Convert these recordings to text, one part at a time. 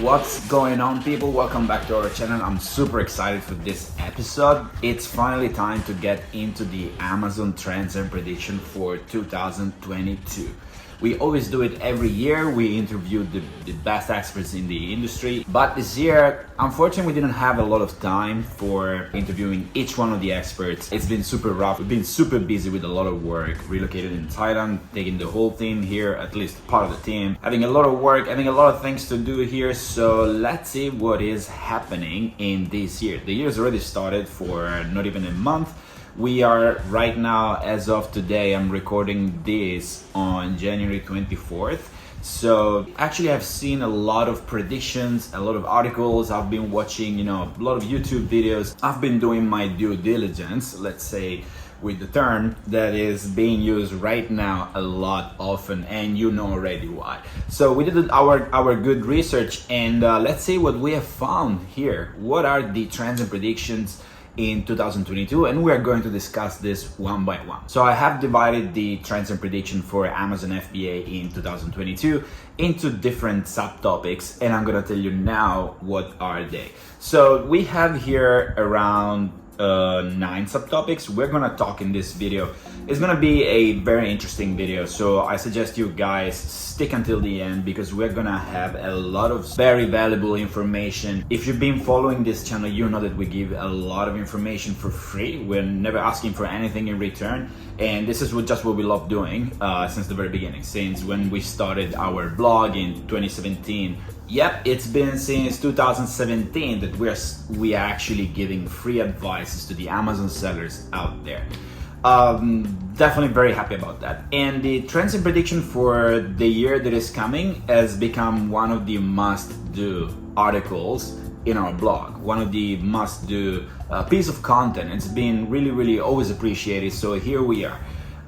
What's going on, people? Welcome back to our channel. I'm super excited for this episode. It's finally time to get into the Amazon trends and prediction for 2022. We always do it every year. We interview the best experts in the industry. But this year, unfortunately, we didn't have a lot of time for interviewing each one of the experts. It's been super rough. We've been super busy with a lot of work, relocated in Thailand, taking the whole team here, at least part of the team, having a lot of work, having a lot of things to do here. So let's see what is happening in this year. The year's already started for not even a month. We are right now, as of today, I'm recording this on January 24th. So actually I've seen a lot of predictions, a lot of articles. I've been watching, a lot of YouTube videos. I've been doing my due diligence, let's say, with the term that is being used right now a lot often, and you know already why. So we did our good research, and let's see what we have found here. What are the trends and predictions in 2022, and we are going to discuss this one by one. So I have divided the trends and prediction for Amazon FBA in 2022 into different subtopics, and I'm gonna tell you now what are they. So we have here around 9 subtopics. We're gonna talk in this video. It's gonna be a very interesting video, so I suggest you guys stick until the end because we're gonna have a lot of very valuable information. If you've been following this channel, you know that we give a lot of information for free. We're never asking for anything in return, and this is just what we love doing since the very beginning, since when we started our blog in 2017. Yep, it's been since 2017 that we are actually giving free advices to the Amazon sellers out there. Definitely very happy about that. And the trends and prediction for the year that is coming has become one of the must-do articles in our blog, one of the must-do piece of content. It's been really always appreciated, so here we are.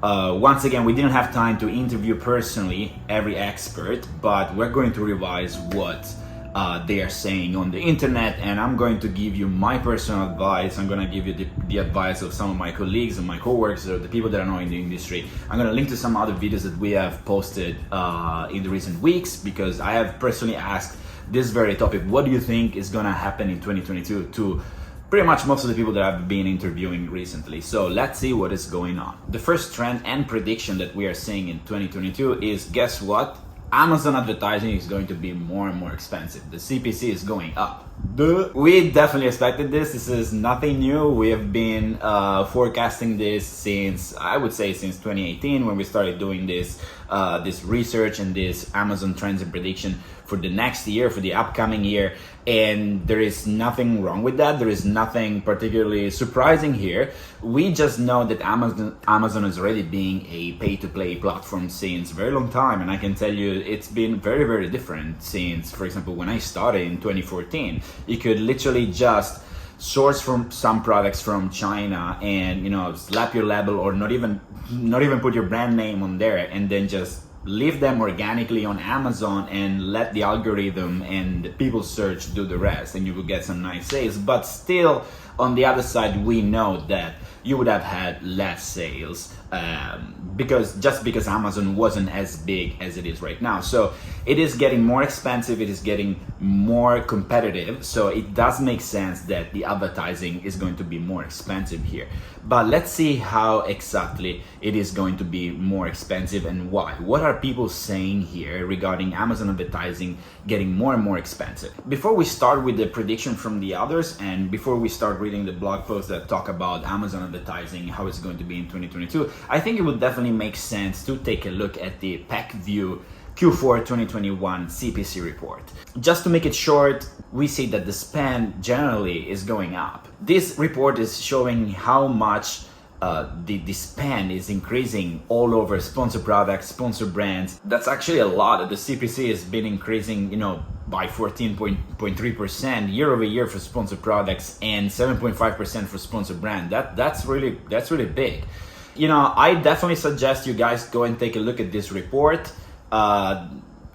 Once again, we didn't have time to interview personally every expert, but we're going to revise what they are saying on the internet, and I'm going to give you my personal advice. I'm going to give you the advice of some of my colleagues and my coworkers, or the people that I know in the industry. I'm going to link to some other videos that we have posted in the recent weeks, because I have personally asked this very topic: what do you think is going to happen in 2022 to pretty much most of the people that I've been interviewing recently. So let's see what is going on. The first trend and prediction that we are seeing in 2022 is, guess what? Amazon advertising is going to be more and more expensive. The CPC is going up. We definitely expected this. This is nothing new. We have been forecasting this since, I would say, since 2018, when we started doing this research and this Amazon trends and prediction for the next year, for the upcoming year. And there is nothing wrong with that. There is nothing particularly surprising here. We just know that Amazon is already being a pay-to-play platform since a very long time, and I can tell you it's been very different since, for example, when I started in 2014. You could literally just source from some products from China and slap your label, or not even put your brand name on there, and then just leave them organically on Amazon and let the algorithm and the people search do the rest, and you will get some nice sales. But still, on the other side, we know that you would have had less sales because Amazon wasn't as big as it is right now. So it is getting more expensive, it is getting more competitive, so it does make sense that the advertising is going to be more expensive here. But let's see how exactly it is going to be more expensive and why. What are people saying here regarding Amazon advertising getting more and more expensive? Before we start with the prediction from the others, and before we start reading the blog posts that talk about Amazon advertising, how it's going to be in 2022, I think it would definitely make sense to take a look at the PackView Q4 2021 CPC report. Just to make it short, we see that the spend generally is going up. This report is showing how much the spend is increasing all over sponsor products, sponsor brands. That's actually a lot. The CPC has been increasing, by 14.3% year over year for sponsor products and 7.5% for sponsor brand. That's really big. I definitely suggest you guys go and take a look at this report.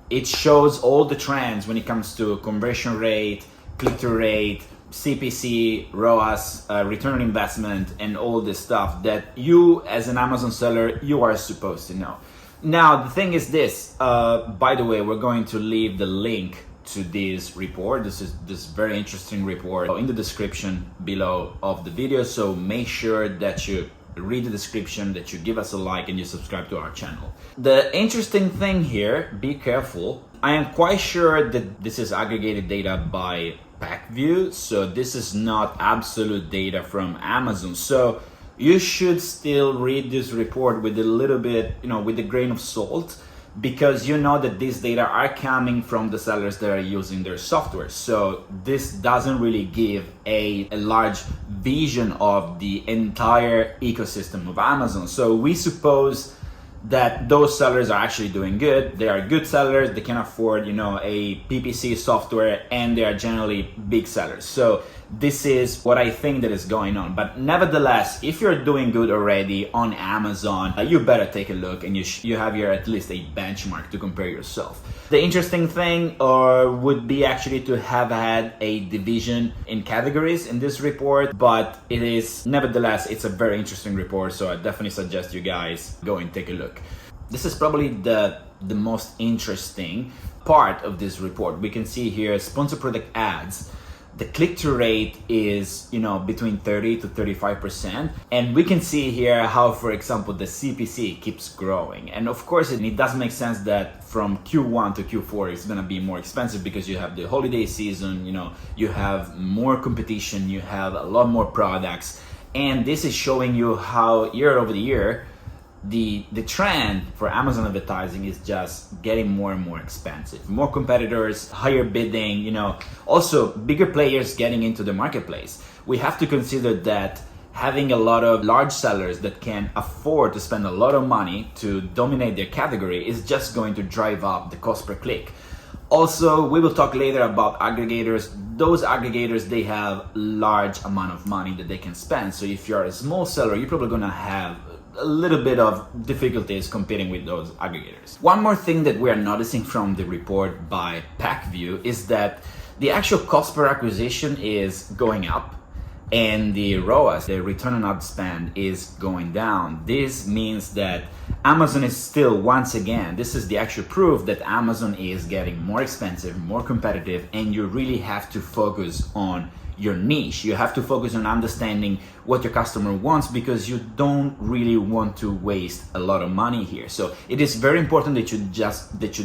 It shows all the trends when it comes to conversion rate, click-through rate, CPC, ROAS, return on investment, and all this stuff that you as an Amazon seller, you are supposed to know. Now, the thing is this, by the way, we're going to leave the link to this report. This is this very interesting report in the description below of the video. So make sure that you read the description, that you give us a like, and you subscribe to our channel. The interesting thing here, be careful. I am quite sure that this is aggregated data by PackView, so this is not absolute data from Amazon. So you should still read this report with a little bit, with a grain of salt, because you know that these data are coming from the sellers that are using their software. So this doesn't really give a large vision of the entire ecosystem of Amazon. So we suppose that those sellers are actually doing good. They are good sellers. They can afford, a PPC software, and they are generally big sellers. So this is what I think that is going on. But nevertheless, if you're doing good already on Amazon, you better take a look, and you have here at least a benchmark to compare yourself. The interesting thing would be actually to have had a division in categories in this report, but it is nevertheless, it's a very interesting report. So I definitely suggest you guys go and take a look. This is probably the most interesting part of this report. We can see here sponsor product ads. The click-through rate is, between 30 to 35%. And we can see here how, for example, the CPC keeps growing. And of course, it does make sense that from Q1 to Q4, it's gonna be more expensive because you have the holiday season, you have more competition, you have a lot more products. And this is showing you how year over the year, the trend for Amazon advertising is just getting more and more expensive. More competitors, higher bidding, also bigger players getting into the marketplace. We have to consider that having a lot of large sellers that can afford to spend a lot of money to dominate their category is just going to drive up the cost per click. Also, we will talk later about aggregators. Those aggregators, they have large amount of money that they can spend. So if you're a small seller, you're probably gonna have a little bit of difficulties competing with those aggregators. One more thing that we are noticing from the report by PackView is that the actual cost per acquisition is going up, and the ROAS, the return on ad spend, is going down. This means that Amazon is still, once again, this is the actual proof that Amazon is getting more expensive, more competitive, and you really have to focus on your niche. You have to focus on understanding what your customer wants, because you don't really want to waste a lot of money here. So it is very important that you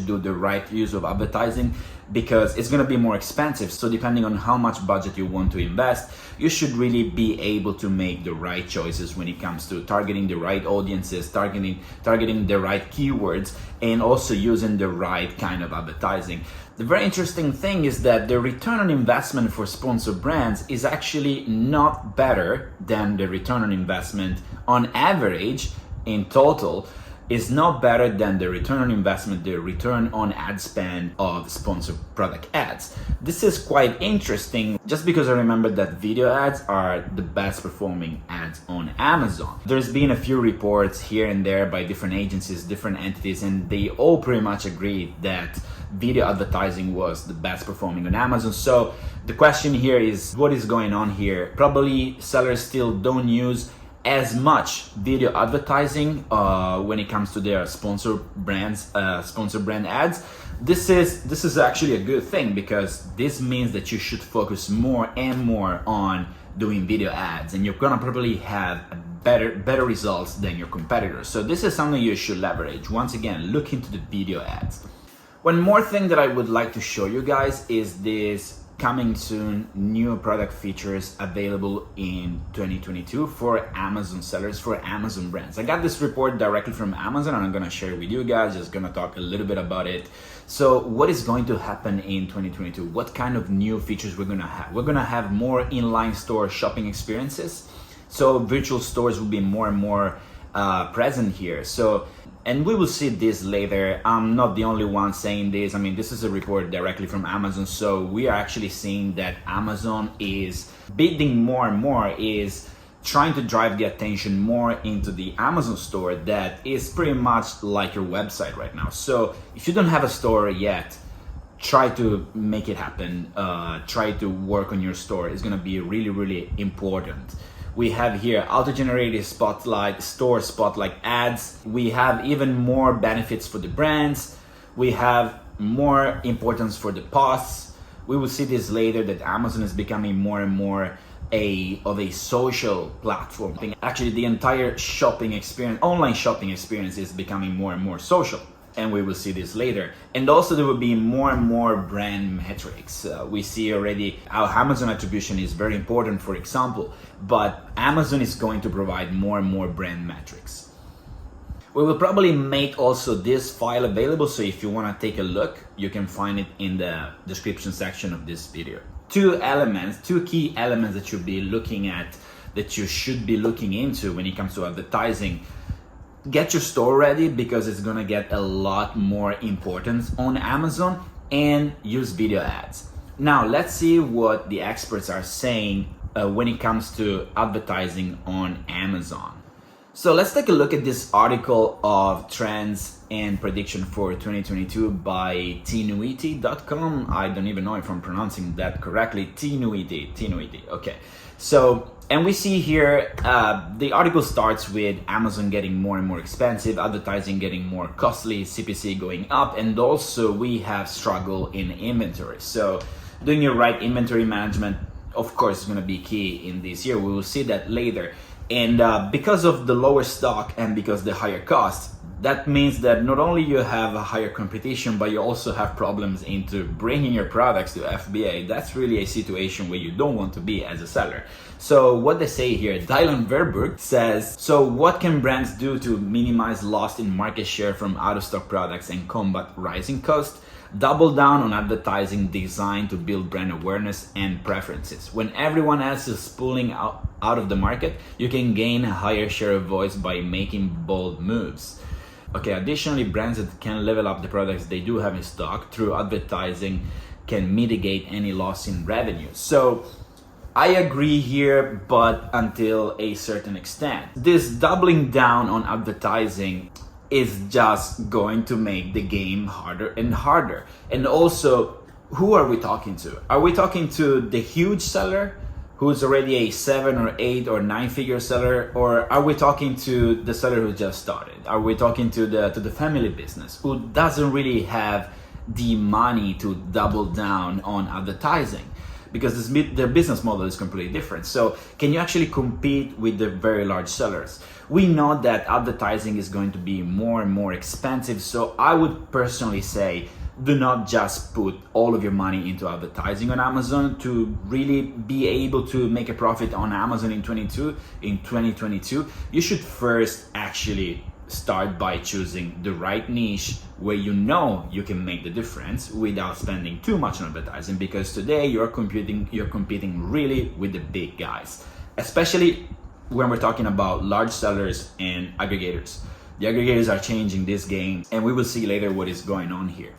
do the right use of advertising, because it's going to be more expensive. So depending on how much budget you want to invest, you should really be able to make the right choices when it comes to targeting the right audiences, targeting the right keywords, and also using the right kind of advertising. The very interesting thing is that the return on investment for sponsored brands is actually not better than the return on investment on average in total, is not better than the return on investment, the return on ad spend of sponsored product ads. This is quite interesting, just because I remember that video ads are the best performing ads on Amazon. There's been a few reports here and there by different agencies, different entities, and they all pretty much agreed that video advertising was the best performing on Amazon. So the question here is, what is going on here? Probably sellers still don't use as much video advertising when it comes to their sponsor brand ads. This is actually a good thing, because this means that you should focus more and more on doing video ads, and you're gonna probably have better results than your competitors. So this is something you should leverage. Once again, look into the video ads. One more thing that I would like to show you guys is this coming soon new product features available in 2022 for Amazon sellers, for Amazon brands. I got this report directly from Amazon, and I'm gonna share it with you guys, just gonna talk a little bit about it. So what is going to happen in 2022? What kind of new features we're gonna have? We're gonna have more inline store shopping experiences. So virtual stores will be more and more present here. And we will see this later. I'm not the only one saying this. I mean, this is a report directly from Amazon. So we are actually seeing that Amazon is bidding more and more, is trying to drive the attention more into the Amazon store that is pretty much like your website right now. So if you don't have a store yet, try to make it happen. Try to work on your store. It's gonna be really, really important. We have here auto-generated spotlight, store spotlight ads. We have even more benefits for the brands. We have more importance for the posts. We will see this later, that Amazon is becoming more and more of a social platform. Actually, the entire shopping experience, online shopping experience, is becoming more and more social. And we will see this later. And also there will be more and more brand metrics. We see already how Amazon attribution is very important, for example, but Amazon is going to provide more and more brand metrics. We will probably make also this file available, so if you want to take a look, you can find it in the description section of this video. Two key elements that you'll be looking at, that you should be looking into when it comes to advertising. Get your store ready, because it's gonna get a lot more importance on Amazon, and use video ads. Now let's see what the experts are saying when it comes to advertising on Amazon. So let's take a look at this article of trends and prediction for 2022 by tnuiti.com. I don't even know if I'm pronouncing that correctly. Tnuiti. Okay. So, and we see here, the article starts with Amazon getting more and more expensive, advertising getting more costly, CPC going up, and also we have struggle in inventory. So doing your right inventory management, of course, is going to be key in this year. We will see that later. And because of the lower stock and because the higher cost, that means that not only you have a higher competition, but you also have problems into bringing your products to FBA. That's really a situation where you don't want to be as a seller. So what they say here, Dylan Verburg says, so what can brands do to minimize loss in market share from out-of-stock products and combat rising costs? Double down on advertising designed to build brand awareness and preferences. When everyone else is pulling out of the market, you can gain a higher share of voice by making bold moves. Okay, additionally, brands that can level up the products they do have in stock through advertising can mitigate any loss in revenue. So I agree here, but until a certain extent. This doubling down on advertising is just going to make the game harder and harder. And also, who are we talking to? Are we talking to the huge seller who's already a 7 or 8 or 9-figure seller, or are we talking to the seller who just started? Are we talking to the family business who doesn't really have the money to double down on advertising? Because their business model is completely different. So can you actually compete with the very large sellers? We know that advertising is going to be more and more expensive. So I would personally say, do not just put all of your money into advertising on Amazon. To really be able to make a profit on Amazon in 2022, you should first actually start by choosing the right niche where you know you can make the difference without spending too much on advertising, because today you're competing really with the big guys, especially when we're talking about large sellers and aggregators. The aggregators are changing this game, and we will see later what is going on here.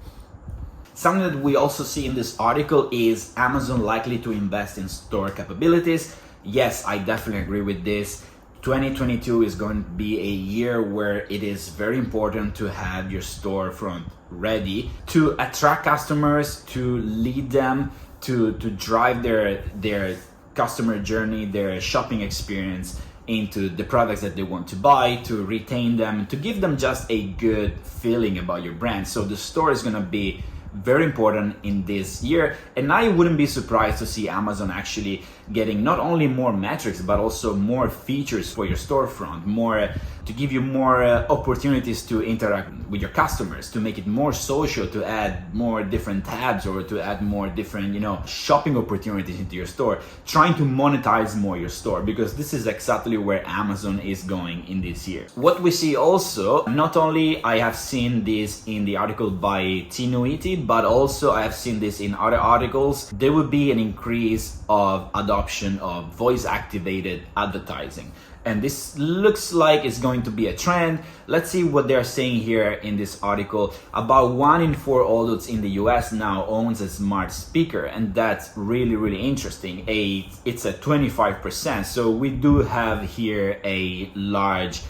Something that we also see in this article is Amazon likely to invest in store capabilities. Yes, I definitely agree with this. 2022 is going to be a year where it is very important to have your storefront ready to attract customers, to lead them, to drive their customer journey, their shopping experience into the products that they want to buy, to retain them, to give them just a good feeling about your brand. So the store is going to be very important in this year, and I wouldn't be surprised to see Amazon actually getting not only more metrics but also more features for your storefront, more to give you more opportunities to interact with your customers, to make it more social, to add more different tabs or to add more different, shopping opportunities into your store, trying to monetize more your store, because this is exactly where Amazon is going in this year. What we see also, not only I have seen this in the article by Tnuiti, but also I have seen this in other articles, there will be an increase of adoption of voice activated advertising. And this looks like it's going to be a trend. Let's see what they're saying here in this article. About 1 in 4 adults in the US now owns a smart speaker, and that's really, really interesting. It's a 25%. So we do have here a large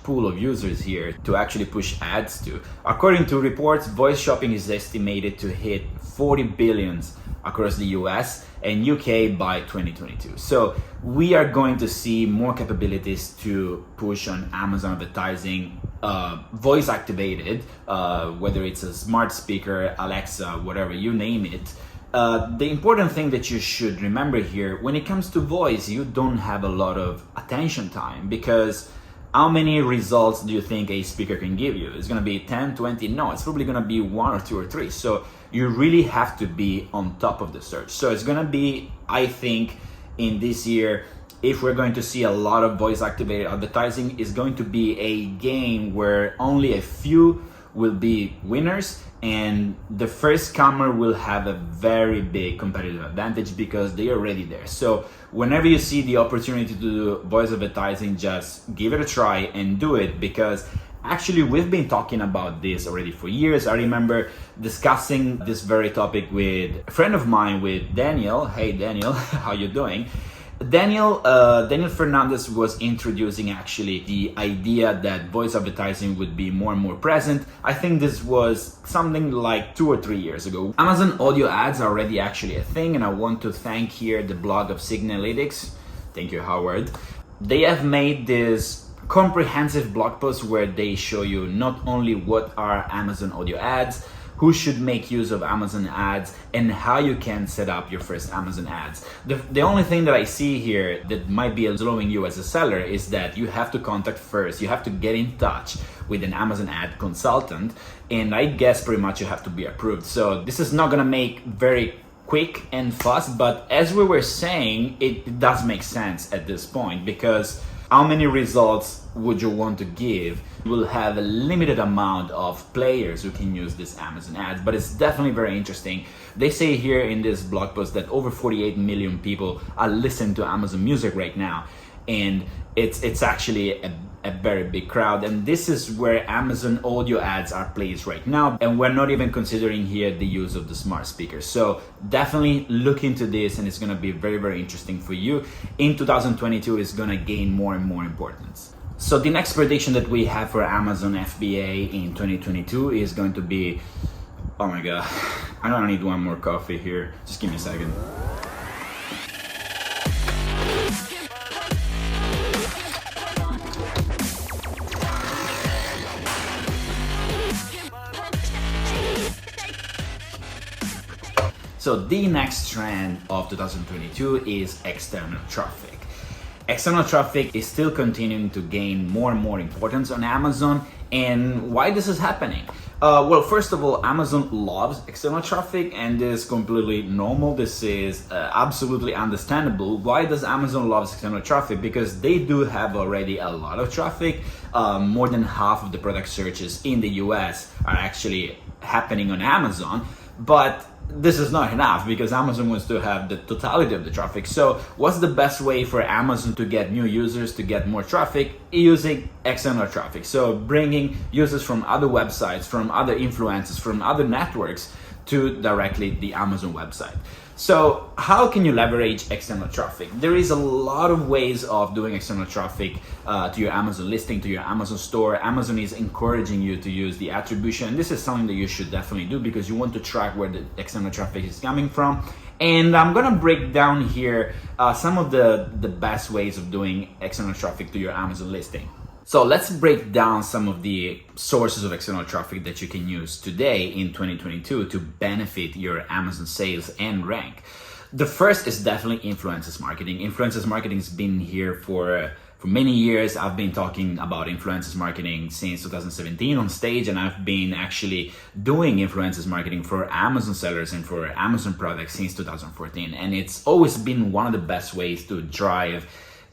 pool of users here to actually push ads to. According to reports, voice shopping is estimated to hit 40 billion across the US and UK by 2022. So we are going to see more capabilities to push on Amazon advertising voice activated, whether it's a smart speaker, Alexa, whatever, you name it. The important thing that you should remember here, when it comes to voice, you don't have a lot of attention time, because how many results do you think a speaker can give you? It's gonna be 10, 20? No, it's probably gonna be 1 or 2 or 3. So you really have to be on top of the search. So it's gonna be, I think, in this year, if we're going to see a lot of voice activated advertising, is going to be a game where only a few will be winners, and the first comer will have a very big competitive advantage because they're already there. So whenever you see the opportunity to do voice advertising, just give it a try and do it, because actually we've been talking about this already for years. I remember discussing this very topic with a friend of mine, with Daniel. Hey Daniel, how you doing? Daniel Fernandez was introducing actually the idea that voice advertising would be more and more present. I think this was something like 2 or 3 years ago. Amazon audio ads are already actually a thing, and I want to thank here the blog of Signalytics. Thank you, Howard. They have made this comprehensive blog post where they show you not only what are Amazon audio ads, who should make use of Amazon ads, and how you can set up your first Amazon ads. The only thing that I see here that might be slowing you as a seller is that you have to contact first, you have to get in touch with an Amazon ad consultant, and I guess pretty much you have to be approved. So this is not gonna make very quick and fast, but as we were saying, it does make sense at this point, because how many results would you want to give? You will have a limited amount of players who can use this Amazon ads, but it's definitely very interesting. They say here in this blog post that over 48 million people are listening to Amazon Music right now, and it's actually a very big crowd, and this is where Amazon audio ads are placed right now, and we're not even considering here the use of the smart speakers. So definitely look into this, and it's going to be very, very interesting for you. In 2022, it's going to gain more and more importance. So the next prediction that we have for Amazon FBA in 2022 is going to be, oh my god, I don't need one more coffee here, just give me a second. So the next trend of 2022 is external traffic. External traffic is still continuing to gain more and more importance on Amazon. And why this is happening? Well, first of all, Amazon loves external traffic, and this is completely normal. This is absolutely understandable. Why does Amazon love external traffic? Because they do have already a lot of traffic. More than half of the product searches in the US are actually happening on Amazon. But this is not enough, because Amazon wants to have the totality of the traffic. So what's the best way for Amazon to get new users, to get more traffic? Using external traffic. So bringing users from other websites, from other influencers, from other networks to directly the Amazon website. So how can you leverage external traffic? There is a lot of ways of doing external traffic to your Amazon listing, to your Amazon store. Amazon is encouraging you to use the attribution. And this is something that you should definitely do, because you want to track where the external traffic is coming from. And I'm gonna break down here some of the best ways of doing external traffic to your Amazon listing. So let's break down some of the sources of external traffic that you can use today in 2022 to benefit your Amazon sales and rank. The first is definitely influencers marketing. Influencers marketing has been here for many years. I've been talking about influencers marketing since 2017 on stage, and I've been actually doing influencers marketing for Amazon sellers and for Amazon products since 2014. And it's always been one of the best ways to drive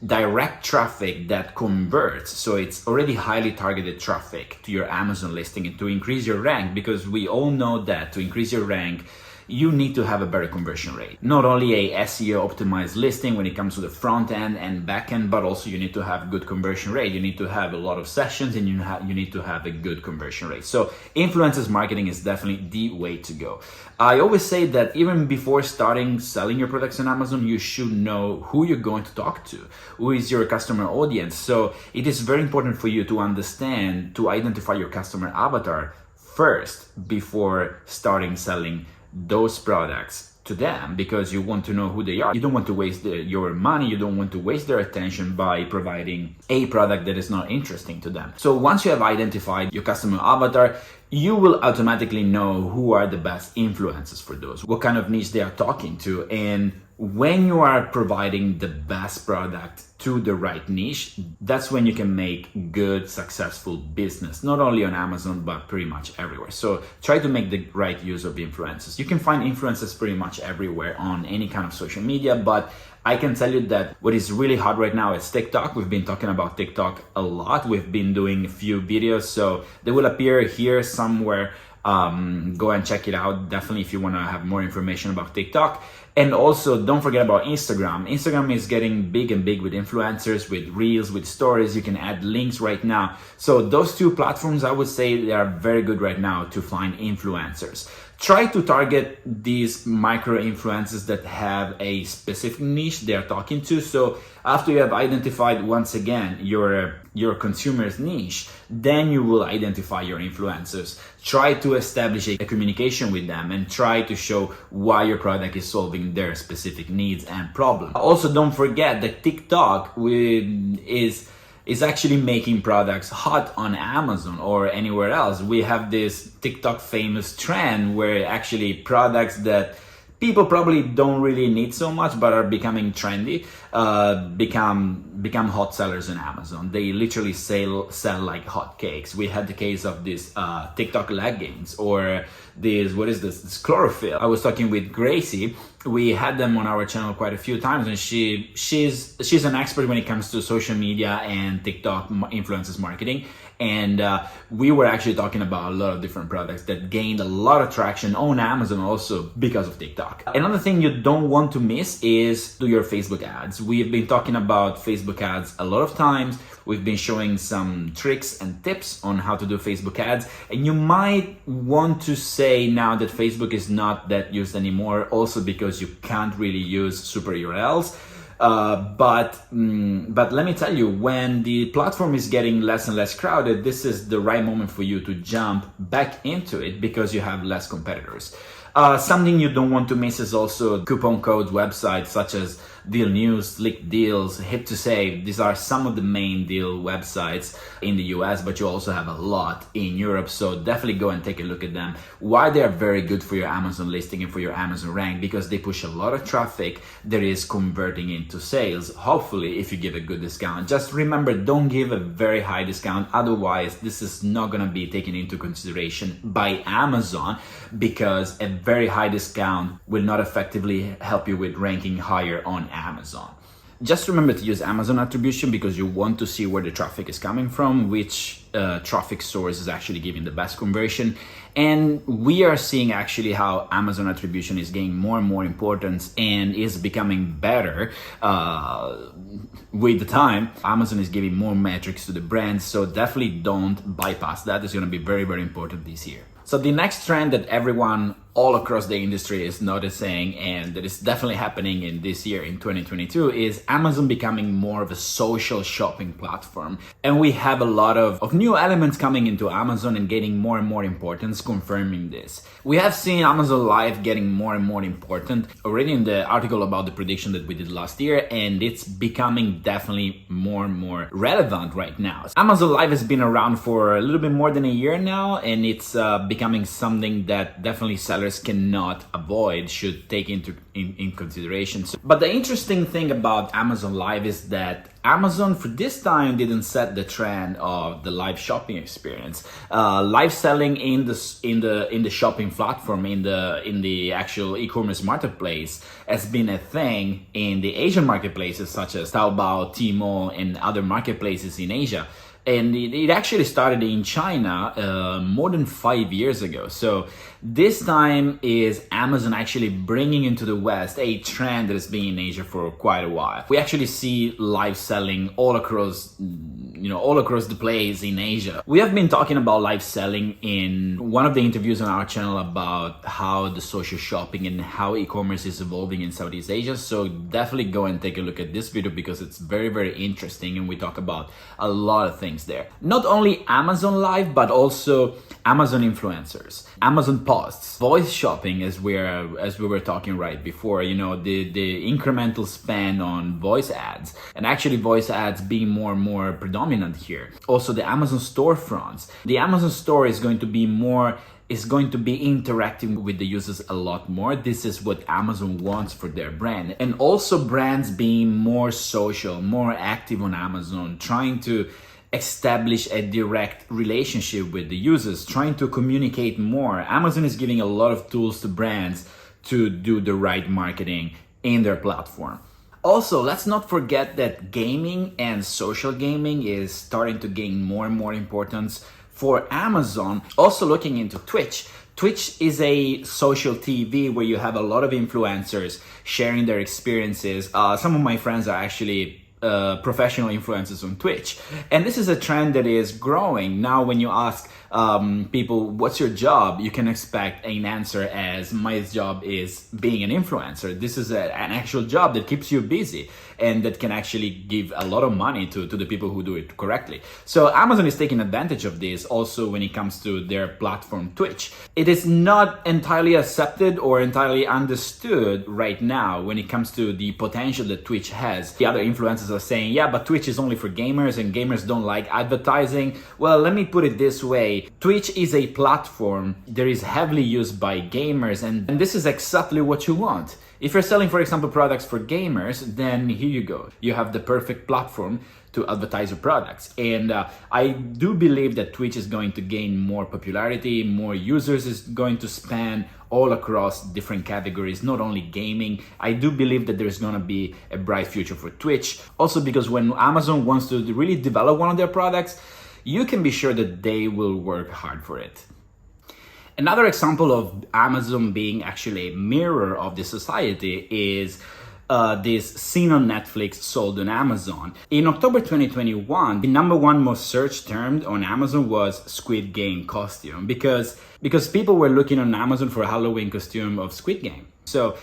direct traffic that converts. So it's already highly targeted traffic to your Amazon listing and to increase your rank, because we all know that to increase your rank, you need to have a better conversion rate. Not only a SEO optimized listing when it comes to the front end and back end, but also you need to have good conversion rate. You need to have a lot of sessions, and you need to have a good conversion rate. So influencers marketing is definitely the way to go. I always say that even before starting selling your products on Amazon, you should know who you're going to talk to, who is your customer audience. So it is very important for you to understand, to identify your customer avatar first before starting selling those products to them because you want to know who they are. You don't want to waste your money, you don't want to waste their attention by providing a product that is not interesting to them. So once you have identified your customer avatar, you will automatically know who are the best influencers for those, what kind of niche they are talking to. And when you are providing the best product to the right niche, that's when you can make good, successful business, not only on Amazon, but pretty much everywhere. So try to make the right use of influencers. You can find influencers pretty much everywhere on any kind of social media, but I can tell you that what is really hot right now is TikTok. We've been talking about TikTok a lot. We've been doing a few videos, so they will appear here somewhere. Go and check it out, definitely, if you want to have more information about TikTok. And also don't forget about Instagram. Instagram is getting big and big with influencers, with reels, with stories. You can add links right now. So those two platforms, I would say, they are very good right now to find influencers. Try to target these micro influencers that have a specific niche they are talking to. So after you have identified, once again, your consumer's niche, then you will identify your influencers. Try to establish a communication with them and try to show why your product is solving their specific needs and problems. Also, don't forget that TikTok is actually making products hot on Amazon or anywhere else. We have this TikTok famous trend where actually products that people probably don't really need so much but are becoming trendy become hot sellers on Amazon. They literally sell like hotcakes. We had the case of this TikTok leggings, or this chlorophyll. I was talking with Gracie. We had them on our channel quite a few times, and she's an expert when it comes to social media and TikTok influencers marketing. And we were actually talking about a lot of different products that gained a lot of traction on Amazon also because of TikTok. Another thing you don't want to miss is do your Facebook ads. We've been talking about Facebook ads a lot of times. We've been showing some tricks and tips on how to do Facebook ads. And you might want to say now that Facebook is not that used anymore, also because you can't really use super URLs. But let me tell you, when the platform is getting less and less crowded, this is the right moment for you to jump back into it because you have less competitors. Something you don't want to miss is also coupon code websites such as Deal News, Slick Deals, Hip to Save. These are some of the main deal websites in the US, but you also have a lot in Europe. So definitely go and take a look at them. Why they are very good for your Amazon listing and for your Amazon rank? Because they push a lot of traffic that is converting into sales. Hopefully, if you give a good discount. Just remember, don't give a very high discount. Otherwise, this is not going to be taken into consideration by Amazon, because a very high discount will not effectively help you with ranking higher on Amazon. Just remember to use Amazon attribution because you want to see where the traffic is coming from, which traffic source is actually giving the best conversion. And we are seeing actually how Amazon attribution is gaining more and more importance and is becoming better with the time. Amazon is giving more metrics to the brands, so definitely don't bypass that. It's going to be very, very important this year. So the next trend that everyone all across the industry is noticing, and that is definitely happening in this year, in 2022, is Amazon becoming more of a social shopping platform. And we have a lot of new elements coming into Amazon and getting more and more importance, confirming this. We have seen Amazon Live getting more and more important already in the article about the prediction that we did last year, and it's becoming definitely more and more relevant right now. Amazon Live has been around for a little bit more than a year now, and it's becoming something that definitely sellers cannot avoid, should take into in consideration. But the interesting thing about Amazon Live is that Amazon for this time didn't set the trend of the live shopping experience. Live selling in the shopping platform, in the actual e-commerce marketplace, has been a thing in the Asian marketplaces such as Taobao, Tmall, and other marketplaces in Asia. And it actually started in China more than 5 years ago. So this time is Amazon actually bringing into the West a trend that has been in Asia for quite a while. We actually see live selling all across the place in Asia. We have been talking about live selling in one of the interviews on our channel about how the social shopping and how e-commerce is evolving in Southeast Asia. So definitely go and take a look at this video because it's very, very interesting, and we talk about a lot of things things there. Not only Amazon Live, but also Amazon influencers, Amazon posts, voice shopping, as we were talking right before, the incremental spend on voice ads, and actually voice ads being more and more predominant here. Also the Amazon storefronts. The Amazon store is going to be interacting with the users a lot more. This is what Amazon wants for their brand. And also brands being more social, more active on Amazon, trying to establish a direct relationship with the users, trying to communicate more. Amazon is giving a lot of tools to brands to do the right marketing in their platform. Also, let's not forget that gaming and social gaming is starting to gain more and more importance for Amazon. Also looking into Twitch. Twitch is a social TV where you have a lot of influencers sharing their experiences. Some of my friends are actually professional influencers on Twitch. And this is a trend that is growing. Now, when you ask people, what's your job? You can expect an answer as, my job is being an influencer. This is an actual job that keeps you busy and that can actually give a lot of money to the people who do it correctly. So Amazon is taking advantage of this also when it comes to their platform Twitch. It is not entirely accepted or entirely understood right now when it comes to the potential that Twitch has. The other influencers are saying, yeah, but Twitch is only for gamers and gamers don't like advertising. Well, let me put it this way. Twitch is a platform that is heavily used by gamers, and this is exactly what you want. If you're selling, for example, products for gamers, then here you go. You have the perfect platform to advertise your products. And I do believe that Twitch is going to gain more popularity, more users is going to span all across different categories, not only gaming. I do believe that there's gonna be a bright future for Twitch. Also because when Amazon wants to really develop one of their products, you can be sure that they will work hard for it. Another example of Amazon being actually a mirror of the society is this scene on Netflix sold on Amazon. In October 2021, the #1 most searched term on Amazon was Squid Game costume because people were looking on Amazon for a Halloween costume of Squid Game. So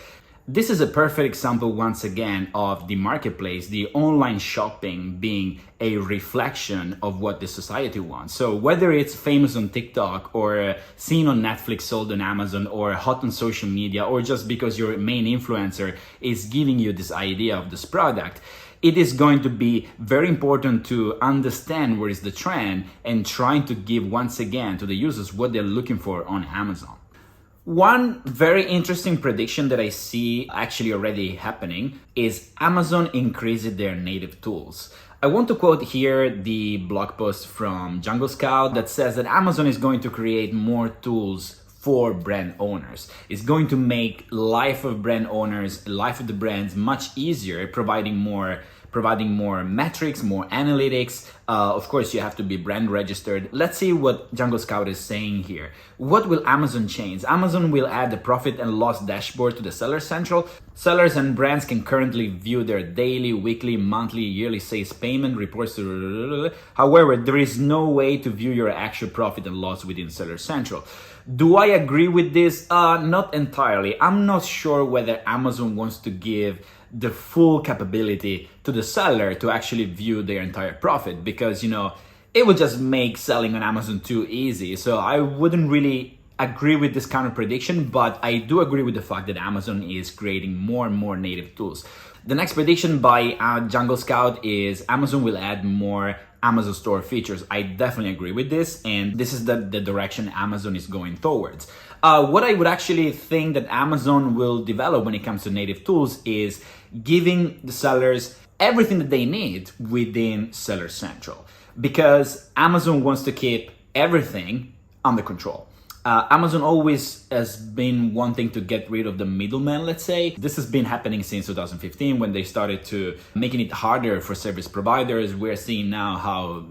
this is a perfect example once again of the marketplace, the online shopping being a reflection of what the society wants. So whether it's famous on TikTok or seen on Netflix, sold on Amazon, or hot on social media, or just because your main influencer is giving you this idea of this product, it is going to be very important to understand where is the trend and trying to give once again to the users what they're looking for on Amazon. One very interesting prediction that I see actually already happening is Amazon increasing their native tools. I want to quote here the blog post from Jungle Scout that says that Amazon is going to create more tools for brand owners. It's going to make life of brand owners, life of the brands much easier, providing more metrics, more analytics. Of course, you have to be brand registered. Let's see what Jungle Scout is saying here. What will Amazon change? Amazon will add the profit and loss dashboard to the Seller Central. Sellers and brands can currently view their daily, weekly, monthly, yearly sales payment reports. However, there is no way to view your actual profit and loss within Seller Central. Do I agree with this? Not entirely. I'm not sure whether Amazon wants to give the full capability to the seller to actually view their entire profit because, it would just make selling on Amazon too easy. So I wouldn't really agree with this kind of prediction, but I do agree with the fact that Amazon is creating more and more native tools. The next prediction by Jungle Scout is Amazon will add more Amazon store features. I definitely agree with this, and this is the direction Amazon is going towards. What I would actually think that Amazon will develop when it comes to native tools is giving the sellers everything that they need within Seller Central, because Amazon wants to keep everything under control. Amazon always has been wanting to get rid of the middleman, let's say. This has been happening since 2015 when they started to making it harder for service providers. We're seeing now how,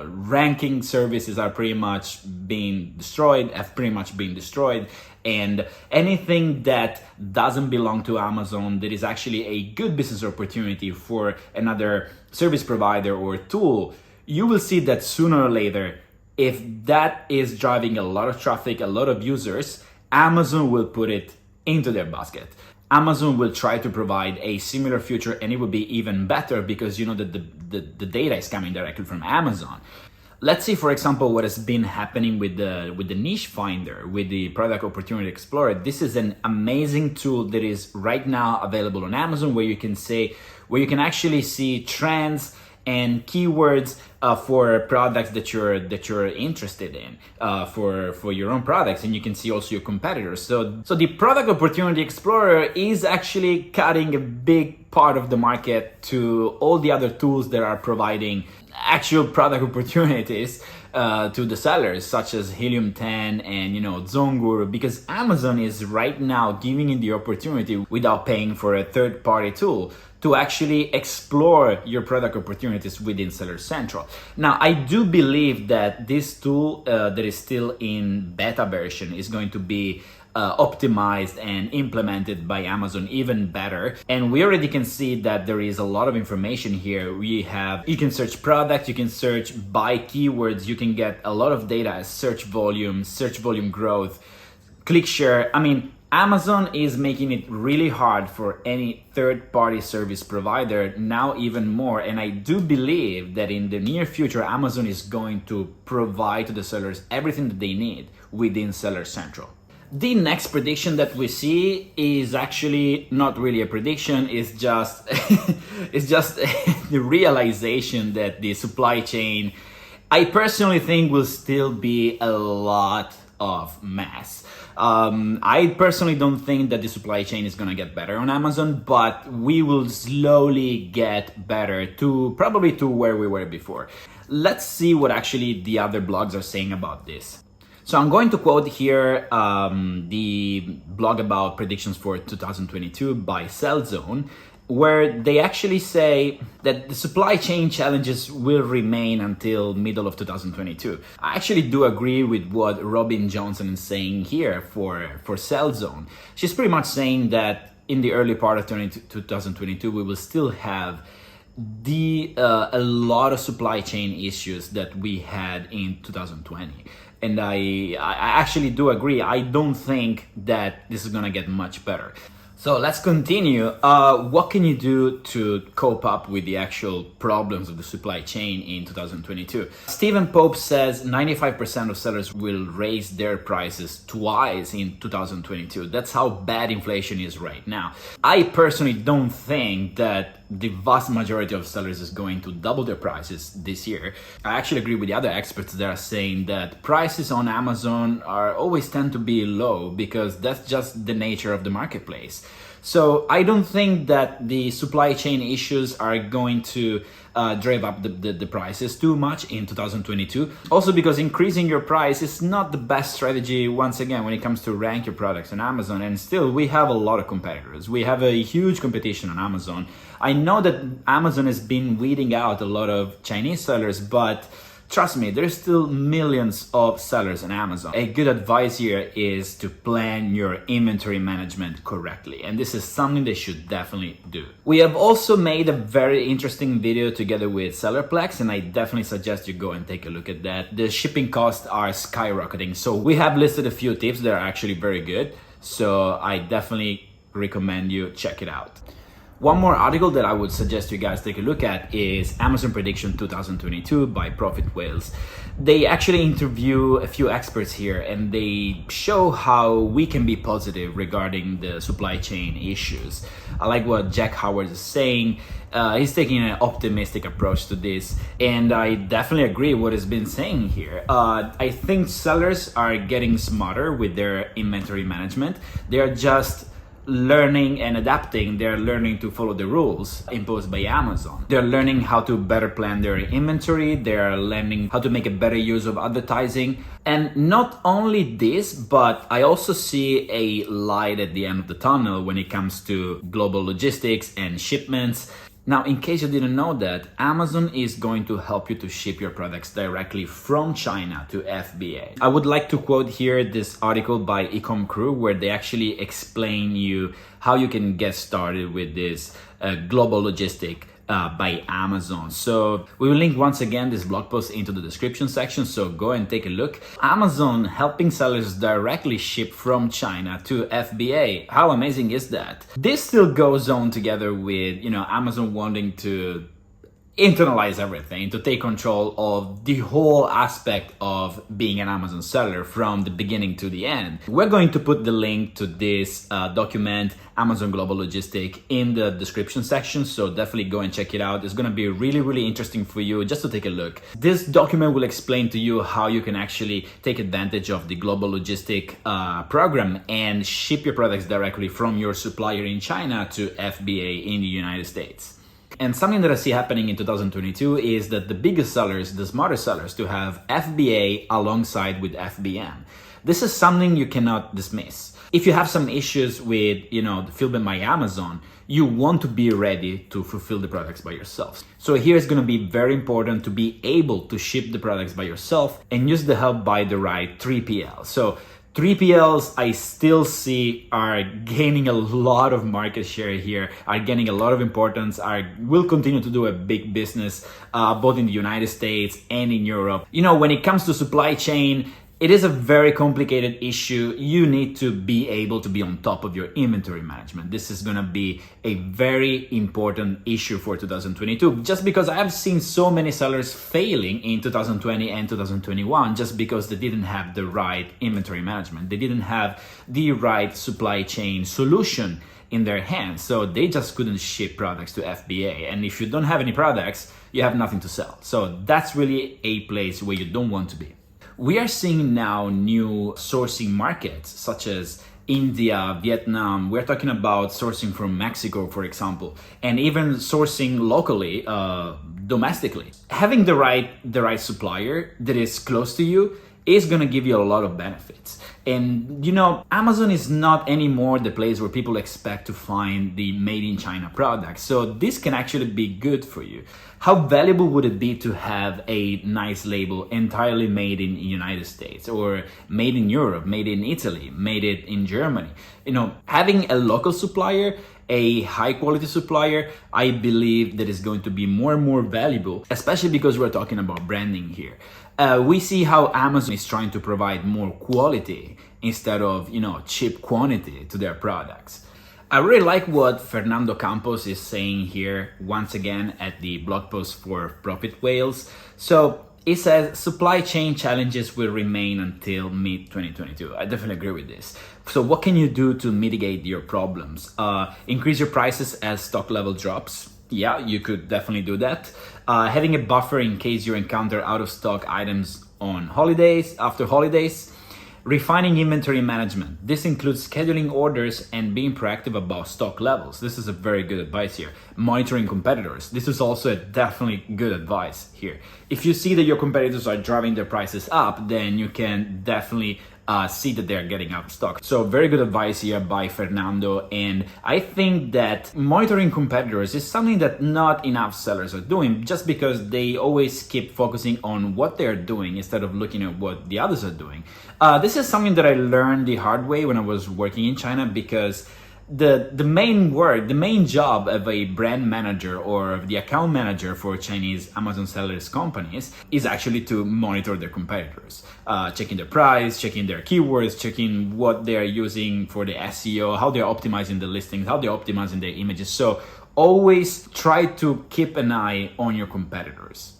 ranking services are pretty much being destroyed, have pretty much been destroyed. And anything that doesn't belong to Amazon, that is actually a good business opportunity for another service provider or tool, you will see that sooner or later, if that is driving a lot of traffic, a lot of users, Amazon will put it into their basket. Amazon will try to provide a similar feature, and it will be even better because you know that the data is coming directly from Amazon. Let's see, for example, what has been happening with the niche finder, with the product opportunity explorer. This is an amazing tool that is right now available on Amazon, where you can actually see trends and keywords for products that you're interested in for your own products, and you can see also your competitors. So the product opportunity explorer is actually cutting a big part of the market to all the other tools that are providing actual product opportunities to the sellers, such as Helium 10 and Zongur, because Amazon is right now giving you the opportunity without paying for a third-party tool to actually explore your product opportunities within Seller Central. Now, I do believe that this tool that is still in beta version is going to be optimized and implemented by Amazon even better. And we already can see that there is a lot of information here. You can search product, you can search by keywords, you can get a lot of data as search volume growth, click share. I mean, Amazon is making it really hard for any third-party service provider, now even more. And I do believe that in the near future, Amazon is going to provide to the sellers everything that they need within Seller Central. The next prediction that we see is actually not really a prediction, it's just it's just the realization that the supply chain, I personally think, will still be a lot of mess. I personally don't think that the supply chain is gonna get better on Amazon, but we will slowly get better to probably to where we were before. Let's see what actually the other blogs are saying about this. So I'm going to quote here the blog about predictions for 2022 by CellZone, where they actually say that the supply chain challenges will remain until middle of 2022. I actually do agree with what Robin Johnson is saying here for CellZone. She's pretty much saying that in the early part of 2022, we will still have a lot of supply chain issues that we had in 2020. And I actually do agree. I don't think that this is gonna get much better. So let's continue. What can you do to cope up with the actual problems of the supply chain in 2022? Stephen Pope says 95% of sellers will raise their prices twice in 2022. That's how bad inflation is right now. I personally don't think that the vast majority of sellers is going to double their prices this year. I actually agree with the other experts that are saying that prices on Amazon always tend to be low because that's just the nature of the marketplace. So I don't think that the supply chain issues are going to drive up the prices too much in 2022. Also because increasing your price is not the best strategy, once again, when it comes to rank your products on Amazon. And still, we have a lot of competitors. We have a huge competition on Amazon. I know that Amazon has been weeding out a lot of Chinese sellers, but trust me, there's still millions of sellers on Amazon. A good advice here is to plan your inventory management correctly, and this is something they should definitely do. We have also made a very interesting video together with Sellerplex, and I definitely suggest you go and take a look at that. The shipping costs are skyrocketing, so we have listed a few tips that are actually very good, so I definitely recommend you check it out. One more article that I would suggest you guys take a look at is Amazon Prediction 2022 by Profit Whales. They actually interview a few experts here and they show how we can be positive regarding the supply chain issues. I like what Jack Howard is saying. He's taking an optimistic approach to this, and I definitely agree with what he's been saying here. I think sellers are getting smarter with their inventory management. They are just learning and adapting. They're learning to follow the rules imposed by Amazon. They're learning how to better plan their inventory. They're learning how to make a better use of advertising. And not only this, but I also see a light at the end of the tunnel when it comes to global logistics and shipments. Now, in case you didn't know that, Amazon is going to help you to ship your products directly from China to FBA. I would like to quote here this article by Ecom Crew where they actually explain you how you can get started with this global logistic by Amazon. So we will link once again this blog post into the description section, so go and take a look. Amazon helping sellers directly ship from China to FBA. How amazing is that? This still goes on together with, Amazon wanting to internalize everything, to take control of the whole aspect of being an Amazon seller from the beginning to the end. We're going to put the link to this document, Amazon Global Logistics, in the description section, so definitely go and check it out. It's going to be really, really interesting for you just to take a look. This document will explain to you how you can actually take advantage of the Global Logistics program and ship your products directly from your supplier in China to FBA in the United States. And something that I see happening in 2022 is that the biggest sellers, the smarter sellers, to have FBA alongside with FBM. This is something you cannot dismiss. If you have some issues with, the fulfillment by Amazon, you want to be ready to fulfill the products by yourself. So here it's going to be very important to be able to ship the products by yourself and use the help by the right 3PL. So 3PLs I still see are gaining a lot of market share here, are gaining a lot of importance, will continue to do a big business both in the United States and in Europe. When it comes to supply chain, it is a very complicated issue. You need to be able to be on top of your inventory management. This is going to be a very important issue for 2022, just because I've seen so many sellers failing in 2020 and 2021 just because they didn't have the right inventory management. They didn't have the right supply chain solution in their hands. So they just couldn't ship products to FBA. And if you don't have any products, you have nothing to sell. So that's really a place where you don't want to be. We are seeing now new sourcing markets such as India, Vietnam. We're talking about sourcing from Mexico, for example, and even sourcing locally, domestically. Having the right supplier that is close to you is going to give you a lot of benefits. And Amazon is not anymore the place where people expect to find the made in China products. So this can actually be good for you. How valuable would it be to have a nice label entirely made in the United States, or made in Europe, made in Italy, made it in Germany? Having a local supplier, a high quality supplier, I believe that is going to be more and more valuable, especially because we're talking about branding here. We see how Amazon is trying to provide more quality instead of, cheap quantity to their products. I really like what Fernando Campos is saying here once again at the blog post for Profit Whales. So it says supply chain challenges will remain until mid-2022. I definitely agree with this. So what can you do to mitigate your problems? Increase your prices as stock level drops. Yeah, you could definitely do that. Having a buffer in case you encounter out of stock items on holidays, after holidays. Refining inventory management. This includes scheduling orders and being proactive about stock levels. This is a very good advice here. Monitoring competitors. This is also a definitely good advice here. If you see that your competitors are driving their prices up, then you can definitely see that they're getting out of stock. So very good advice here by Fernando. And I think that monitoring competitors is something that not enough sellers are doing, just because they always keep focusing on what they're doing instead of looking at what the others are doing. This is something that I learned the hard way when I was working in China, because the main job of a brand manager or the account manager for Chinese Amazon sellers companies is actually to monitor their competitors, checking their price, checking their keywords, checking what they're using for the SEO, how they're optimizing the listings, how they're optimizing their images. So always try to keep an eye on your competitors.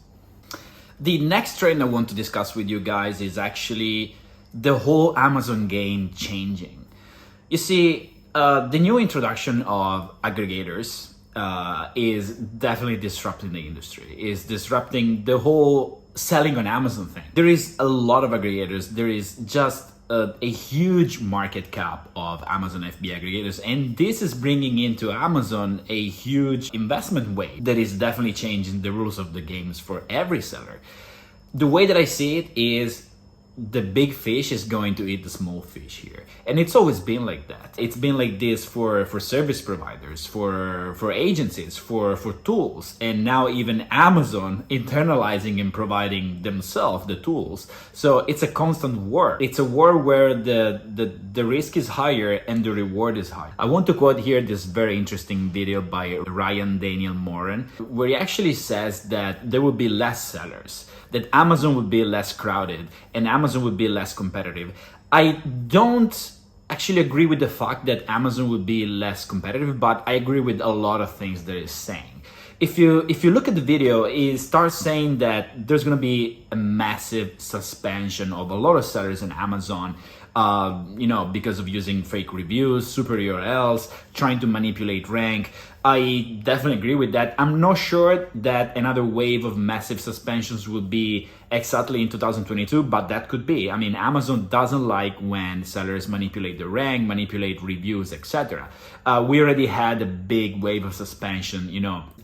The next trend I want to discuss with you guys is actually the whole Amazon game changing. You see, the new introduction of aggregators is definitely disrupting the industry, is disrupting the whole selling on Amazon thing. There is a lot of aggregators. There is just a huge market cap of Amazon FBA aggregators, and this is bringing into Amazon a huge investment wave that is definitely changing the rules of the games for every seller. The way that I see it is the big fish is going to eat the small fish here, and it's always been like that. It's been like this for service providers, for agencies, for tools, and now even Amazon internalizing and providing themselves the tools. So it's a constant war. It's a war where the risk is higher and the reward is high. I want to quote here this very interesting video by Ryan Daniel Moran, where he actually says that there will be less sellers, that Amazon would be less crowded and Amazon would be less competitive. I don't actually agree with the fact that Amazon would be less competitive, but I agree with a lot of things that he's saying. If you look at the video, he starts saying that there's going to be a massive suspension of a lot of sellers in Amazon, because of using fake reviews, super URLs, trying to manipulate rank. I definitely agree with that. I'm not sure that another wave of massive suspensions will be exactly in 2022, but that could be. I mean, Amazon doesn't like when sellers manipulate the rank, manipulate reviews, etc. We already had a big wave of suspension,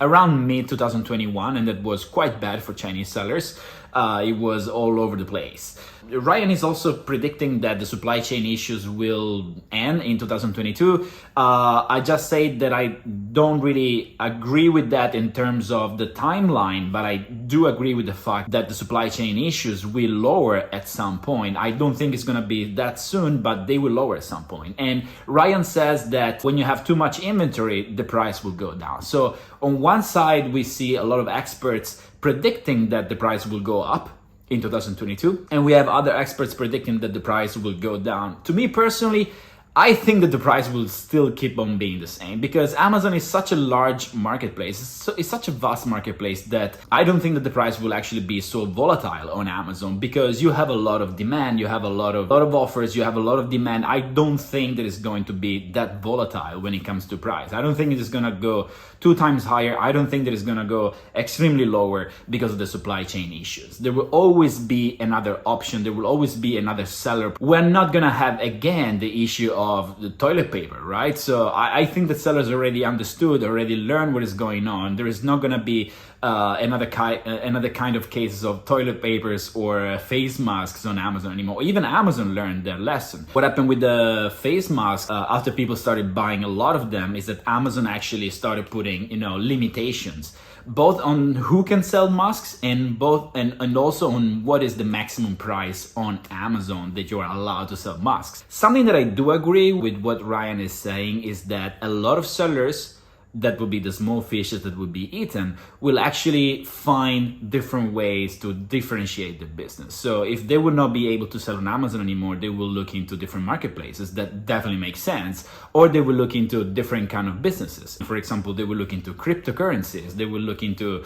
around mid-2021, and that was quite bad for Chinese sellers. It was all over the place. Ryan is also predicting that the supply chain issues will end in 2022. I just say that I don't really agree with that in terms of the timeline, but I do agree with the fact that the supply chain issues will lower at some point. I don't think it's going to be that soon, but they will lower at some point. And Ryan says that when you have too much inventory, the price will go down. So on one side, we see a lot of experts predicting that the price will go up in 2022, and we have other experts predicting that the price will go down. To me personally, I think that the price will still keep on being the same, because Amazon is such a large marketplace. It's such a vast marketplace that I don't think that the price will actually be so volatile on Amazon, because you have a lot of demand, you have a lot of offers, you have a lot of demand. I don't think that it's going to be that volatile when it comes to price. I don't think it is going to go 2 times higher. I don't think that it's going to go extremely lower because of the supply chain issues. There will always be another option. There will always be another seller. We're not going to have again the issue of the toilet paper, right? So I think that sellers already understood, already learned what is going on. There is not going to be another kind of cases of toilet papers or face masks on Amazon anymore. Even Amazon learned their lesson. What happened with the face masks after people started buying a lot of them is that Amazon actually started putting limitations, both on who can sell masks and also on what is the maximum price on Amazon that you are allowed to sell masks. Something that I do agree with what Ryan is saying is that a lot of sellers, that would be the small fishes that would be eaten, will actually find different ways to differentiate the business. So if they would not be able to sell on Amazon anymore, they will look into different marketplaces. That definitely makes sense. Or they will look into different kind of businesses. For example, they will look into cryptocurrencies. They will look into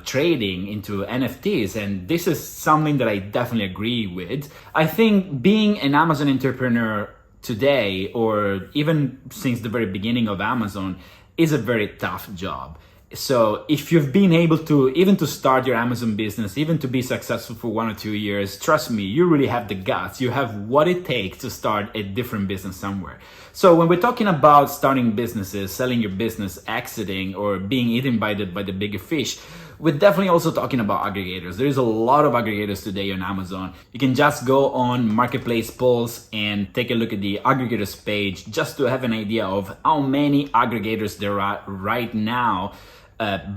trading, into NFTs. And this is something that I definitely agree with. I think being an Amazon entrepreneur today, or even since the very beginning of Amazon, is a very tough job. So if you've been able to, even to start your Amazon business, even to be successful for 1 or 2 years, trust me, you really have the guts. You have what it takes to start a different business somewhere. So when we're talking about starting businesses, selling your business, exiting, or being eaten by the bigger fish, we're definitely also talking about aggregators. There is a lot of aggregators today on Amazon. You can just go on Marketplace Pulse and take a look at the aggregators page just to have an idea of how many aggregators there are right now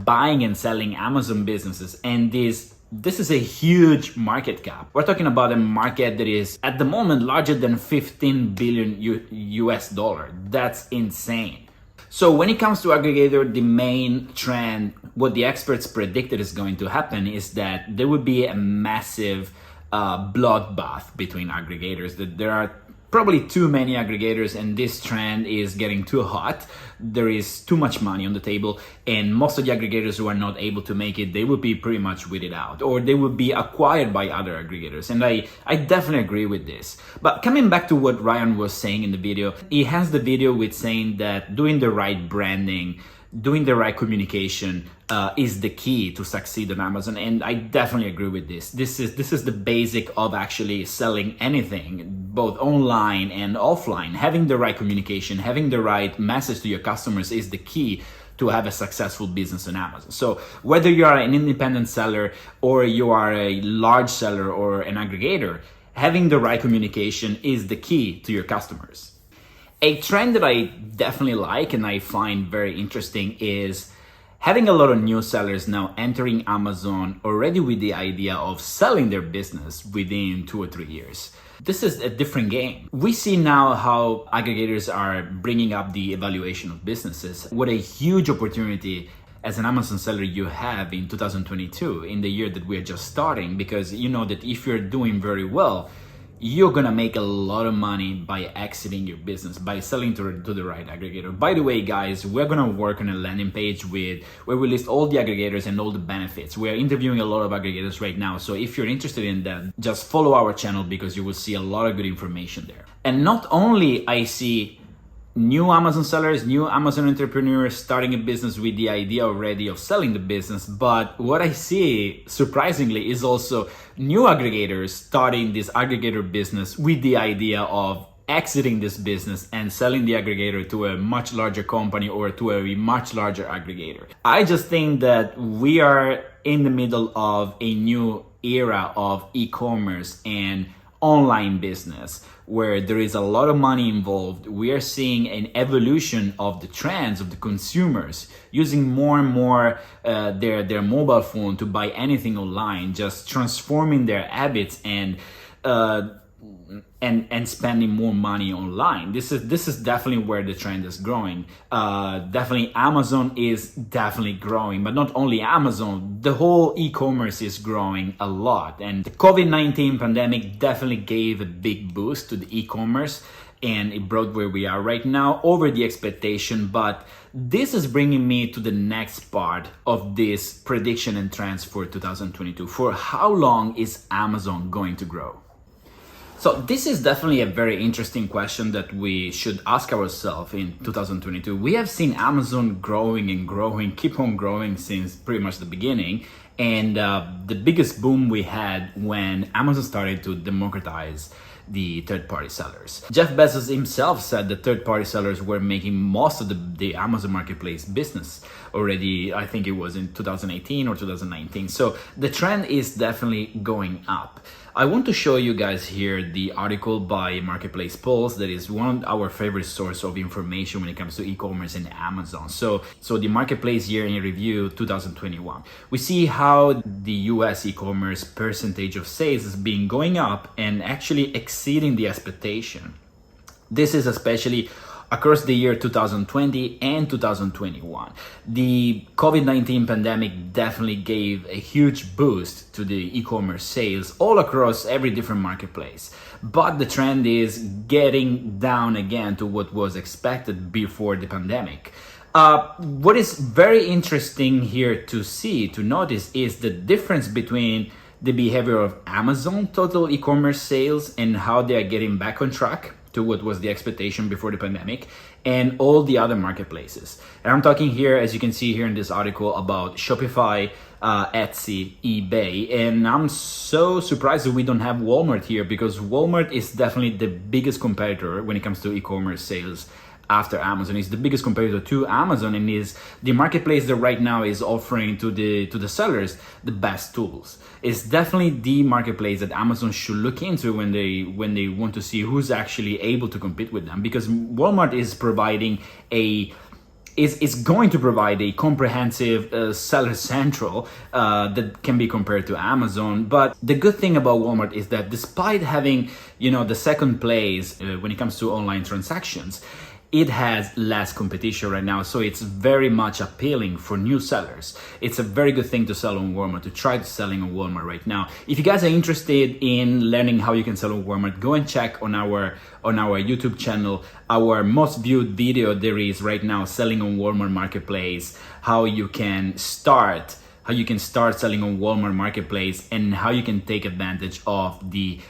buying and selling Amazon businesses. And this is a huge market cap. We're talking about a market that is at the moment larger than 15 billion US dollar. That's insane. So when it comes to aggregator, the main trend, what the experts predicted is going to happen is that there would be a massive bloodbath between aggregators, that there are probably too many aggregators and this trend is getting too hot. There is too much money on the table, and most of the aggregators who are not able to make it, they will be pretty much weeded out, or they will be acquired by other aggregators. And I definitely agree with this. But coming back to what Ryan was saying in the video, he has the video with saying that doing the right branding, doing the right communication is the key to succeed on Amazon, and I definitely agree with this. This is the basic of actually selling anything, both online and offline. Having the right communication, having the right message to your customers is the key to have a successful business on Amazon. So whether you are an independent seller or you are a large seller or an aggregator, having the right communication is the key to your customers. A trend that I definitely like and I find very interesting is having a lot of new sellers now entering Amazon already with the idea of selling their business within 2 or 3 years. This is a different game. We see now how aggregators are bringing up the evaluation of businesses. What a huge opportunity as an Amazon seller you have in 2022, in the year that we are just starting, because you know that if you're doing very well, you're gonna make a lot of money by exiting your business, by selling to the right aggregator. By the way, guys, we're gonna work on a landing page where we list all the aggregators and all the benefits. We're interviewing a lot of aggregators right now, so if you're interested in that, just follow our channel because you will see a lot of good information there. And not only I see new Amazon sellers, new Amazon entrepreneurs starting a business with the idea already of selling the business, but what I see surprisingly is also new aggregators starting this aggregator business with the idea of exiting this business and selling the aggregator to a much larger company or to a much larger aggregator. I just think that we are in the middle of a new era of e-commerce and online business where there is a lot of money involved. We are seeing an evolution of the trends of the consumers using more and more their mobile phone to buy anything online, just transforming their habits and spending more money online. This is definitely where the trend is growing. Definitely Amazon is definitely growing, but not only Amazon, the whole e-commerce is growing a lot. And the COVID-19 pandemic definitely gave a big boost to the e-commerce and it brought where we are right now over the expectation. But this is bringing me to the next part of this prediction and trends for 2022. For how long is Amazon going to grow? So this is definitely a very interesting question that we should ask ourselves in 2022. We have seen Amazon growing and growing, keep on growing since pretty much the beginning. And the biggest boom we had when Amazon started to democratize the third-party sellers. Jeff Bezos himself said that third-party sellers were making most of the Amazon marketplace business already. I think it was in 2018 or 2019. So the trend is definitely going up. I want to show you guys here the article by Marketplace Pulse that is one of our favorite source of information when it comes to e-commerce and Amazon. So the marketplace year in review 2021. We see how the US e-commerce percentage of sales has been going up and actually exceeding the expectation. This is especially across the year 2020 and 2021. The COVID-19 pandemic definitely gave a huge boost to the e-commerce sales all across every different marketplace. But the trend is getting down again to what was expected before the pandemic. What is very interesting here to notice is the difference between the behavior of Amazon total e-commerce sales and how they are getting back on track to what was the expectation before the pandemic, and all the other marketplaces. And I'm talking here, as you can see here in this article, about Shopify, Etsy, eBay. And I'm so surprised that we don't have Walmart here, because Walmart is definitely the biggest competitor when it comes to e-commerce sales after Amazon. Is the biggest competitor to Amazon and is the marketplace that right now is offering to the sellers the best tools. It's definitely the marketplace that Amazon should look into when they want to see who's actually able to compete with them, because Walmart is providing is going to provide a comprehensive seller central that can be compared to Amazon. But the good thing about Walmart is that despite having the second place when it comes to online transactions, it has less competition right now, so it's very much appealing for new sellers. It's a very good thing to sell on Walmart, to try to selling on Walmart right now. If you guys are interested in learning how you can sell on Walmart, go and check on our YouTube channel. Our most viewed video there is right now, selling on Walmart Marketplace, how you can start selling on Walmart Marketplace and how you can take advantage of the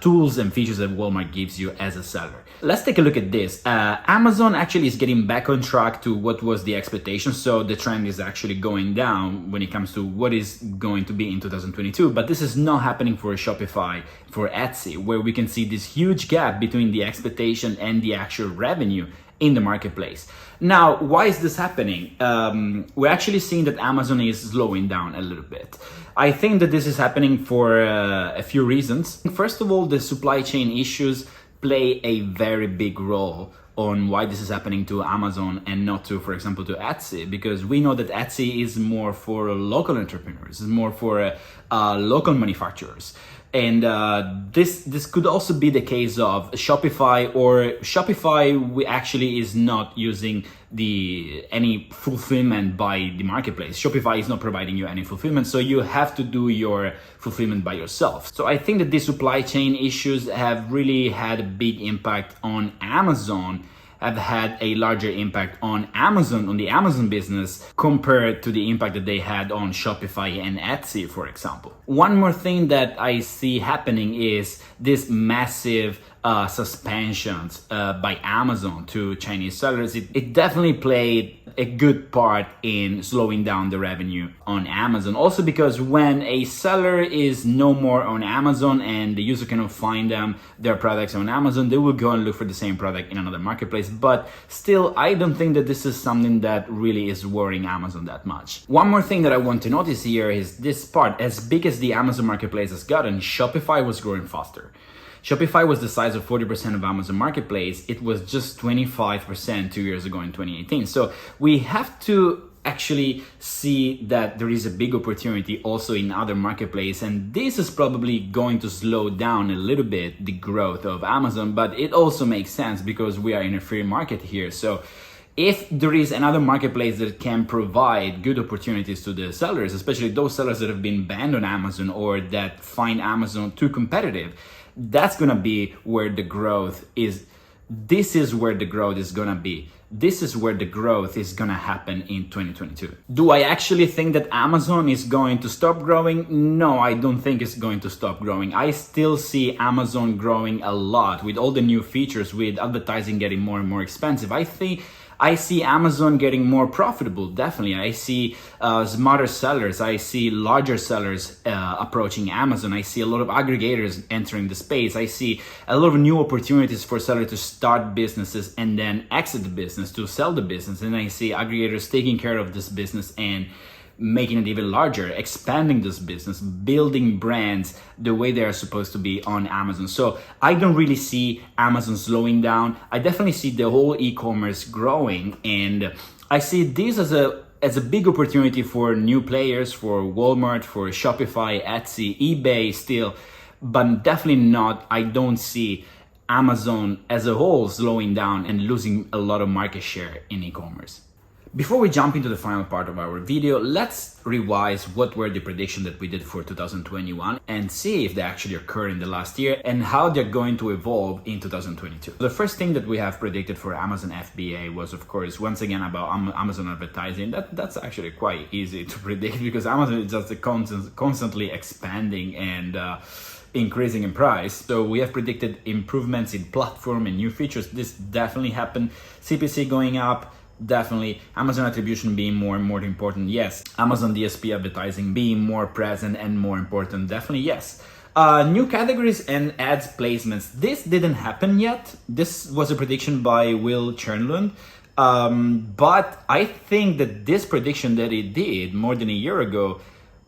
tools and features that Walmart gives you as a seller. Let's take a look at this. Amazon actually is getting back on track to what was the expectation. So the trend is actually going down when it comes to what is going to be in 2022. But this is not happening for Shopify, for Etsy, where we can see this huge gap between the expectation and the actual revenue in the marketplace. Now, why is this happening? We're actually seeing that Amazon is slowing down a little bit. I think that this is happening for a few reasons. First of all, the supply chain issues play a very big role on why this is happening to Amazon and not to, for example, to Etsy, because we know that Etsy is more for local entrepreneurs, it's more for local manufacturers. And this could also be the case of Shopify, or Shopify actually is not using any fulfillment by the marketplace. Shopify is not providing you any fulfillment, so you have to do your fulfillment by yourself. So I think that these supply chain issues have really had a big impact on Amazon, have had a larger impact on Amazon, on the Amazon business, compared to the impact that they had on Shopify and Etsy, for example. One more thing that I see happening is this massive suspensions by Amazon to Chinese sellers. It definitely played a good part in slowing down the revenue on Amazon. Also because when a seller is no more on Amazon and the user cannot find their products on Amazon, they will go and look for the same product in another marketplace. But still, I don't think that this is something that really is worrying Amazon that much. One more thing that I want to notice here is this part. As big as the Amazon marketplace has gotten, Shopify was growing faster. Shopify was the size of 40% of Amazon Marketplace. It was just 25% 2 years ago in 2018. So we have to actually see that there is a big opportunity also in other marketplaces, and this is probably going to slow down a little bit the growth of Amazon, but it also makes sense because we are in a free market here. So if there is another marketplace that can provide good opportunities to the sellers, especially those sellers that have been banned on Amazon or that find Amazon too competitive, that's gonna be where the growth is. This is where the growth is gonna be. This is where the growth is gonna happen in 2022. Do I actually think that Amazon is going to stop growing? No, I don't think it's going to stop growing. I still see Amazon growing a lot with all the new features, with advertising getting more and more expensive. I see Amazon getting more profitable, definitely. I see smarter sellers. I see larger sellers approaching Amazon. I see a lot of aggregators entering the space. I see a lot of new opportunities for sellers to start businesses and then exit the business, to sell the business. And I see aggregators taking care of this business and making it even larger, expanding this business, building brands the way they are supposed to be on Amazon. So I don't really see Amazon slowing down. I definitely see the whole e-commerce growing, and I see this as a big opportunity for new players, for Walmart, for Shopify, Etsy, eBay still, but definitely not. I don't see Amazon as a whole slowing down and losing a lot of market share in e-commerce. Before we jump into the final part of our video, let's revise what were the predictions that we did for 2021 and see if they actually occurred in the last year and how they're going to evolve in 2022. The first thing that we have predicted for Amazon FBA was, of course, once again about Amazon advertising. That's actually quite easy to predict because Amazon is just constantly expanding and increasing in price. So we have predicted improvements in platform and new features. This definitely happened. CPC going up. Definitely. Amazon attribution being more and more important, yes. Amazon DSP advertising being more present and more important, definitely yes. New categories and ads placements. This didn't happen yet. This was a prediction by Will Chernlund. But I think that this prediction that he did more than a year ago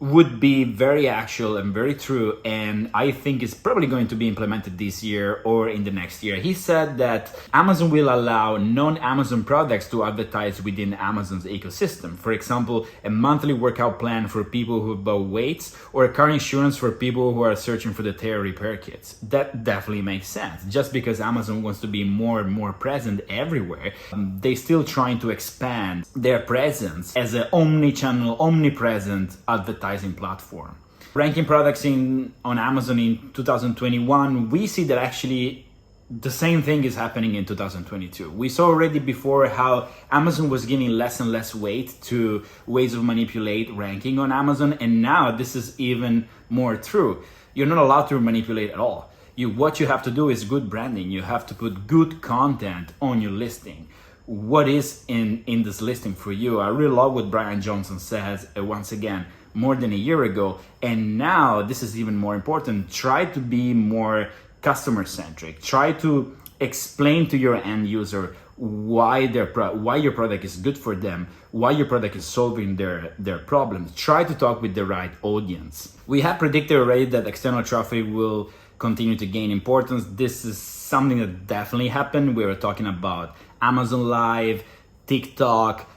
would be very actual and very true, and I think it's probably going to be implemented this year or in the next year. He said that Amazon will allow non-Amazon products to advertise within Amazon's ecosystem. For example, a monthly workout plan for people who buy weights, or a car insurance for people who are searching for the tire repair kits. That definitely makes sense. Just because Amazon wants to be more and more present everywhere, they're still trying to expand their presence as an omni-channel, omnipresent advertising platform. Ranking products on Amazon in 2021, we see that actually the same thing is happening in 2022. We saw already before how Amazon was giving less and less weight to ways of manipulate ranking on Amazon, and now this is even more true. You're not allowed to manipulate at all. What you have to do is good branding. You have to put good content on your listing. What is in this listing for you? I really love what Brian Johnson says once again, more than a year ago, and now this is even more important. Try to be more customer centric. Try to explain to your end user why your product is good for them, why your product is solving their problems. Try to talk with the right audience. We have predicted already that external traffic will continue to gain importance. This is something that definitely happened. We were talking about Amazon Live, TikTok,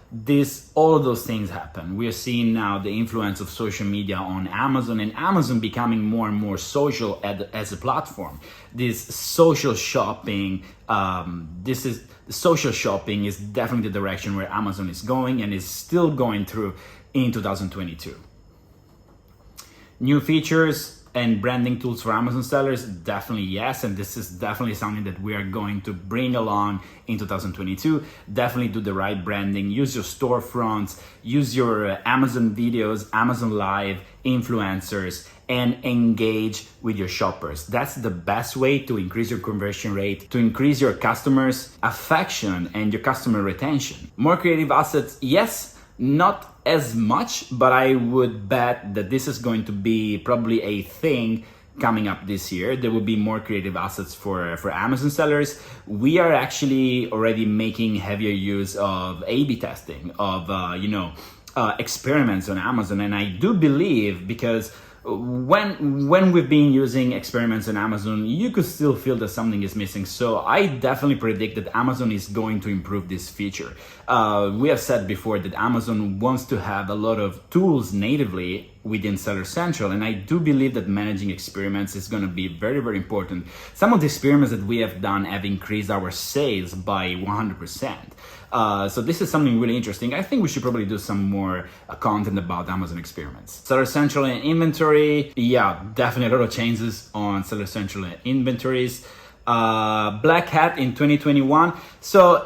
all of those things happen. We are seeing now the influence of social media on Amazon, and Amazon becoming more and more social as a platform. This social shopping, social shopping is definitely the direction where Amazon is going and is still going through in 2022. New features and branding tools for Amazon sellers, definitely yes, and this is definitely something that we are going to bring along in 2022. Definitely do the right branding, use your storefronts, use your Amazon videos, Amazon Live, influencers, and engage with your shoppers. That's the best way to increase your conversion rate, to increase your customers' affection and your customer retention. More creative assets, yes, not as much, but I would bet that this is going to be probably a thing coming up this year. There will be more creative assets for Amazon sellers. We are actually already making heavier use of A/B testing, of experiments on Amazon, and I do believe, because when we've been using experiments on Amazon, you could still feel that something is missing. So I definitely predict that Amazon is going to improve this feature. We have said before that Amazon wants to have a lot of tools natively within Seller Central, and I do believe that managing experiments is going to be very, very important. Some of the experiments that we have done have increased our sales by 100%. So this is something really interesting. I think we should probably do some more content about Amazon experiments. Seller Central and inventory, yeah, definitely a lot of changes on Seller Central and inventories. Black Hat in 2021. So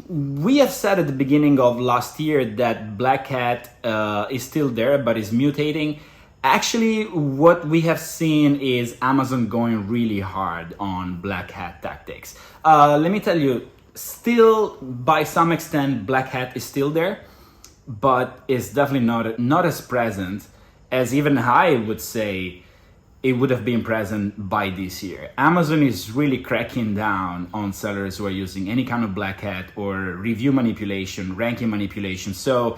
we have said at the beginning of last year that Black Hat is still there, but is mutating. Actually, what we have seen is Amazon going really hard on Black Hat tactics. Let me tell you, still, by some extent, Black Hat is still there, but it's definitely not as present as even I would say it would have been present by this year. Amazon is really cracking down on sellers who are using any kind of Black Hat or review manipulation, ranking manipulation. So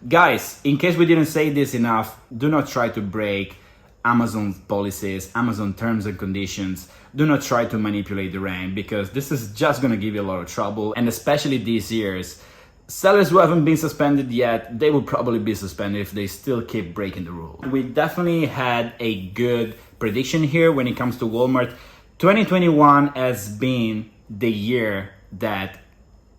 guys, in case we didn't say this enough, do not try to break Amazon policies, Amazon terms and conditions. Do not try to manipulate the rank, because this is just gonna give you a lot of trouble. And especially these years, sellers who haven't been suspended yet, they will probably be suspended if they still keep breaking the rule. We definitely had a good prediction here when it comes to Walmart. 2021 has been the year that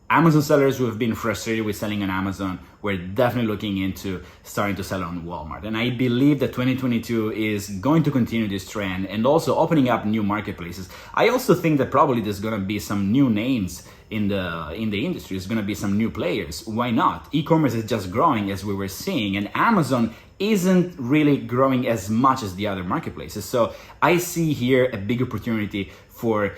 Amazon sellers who have been frustrated with selling on Amazon were definitely looking into starting to sell on Walmart. And I believe that 2022 is going to continue this trend and also opening up new marketplaces. I also think that probably there's going to be some new names in the industry. There's going to be some new players. Why not? E-commerce is just growing, as we were seeing, and Amazon isn't really growing as much as the other marketplaces. So I see here a big opportunity for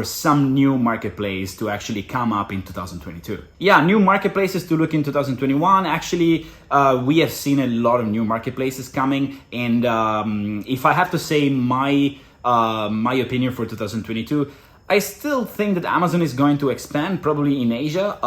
some new marketplace to actually come up in 2022. Yeah, new marketplaces to look in 2021. Actually, we have seen a lot of new marketplaces coming. And if I have to say my opinion for 2022, I still think that Amazon is going to expand, probably in Asia.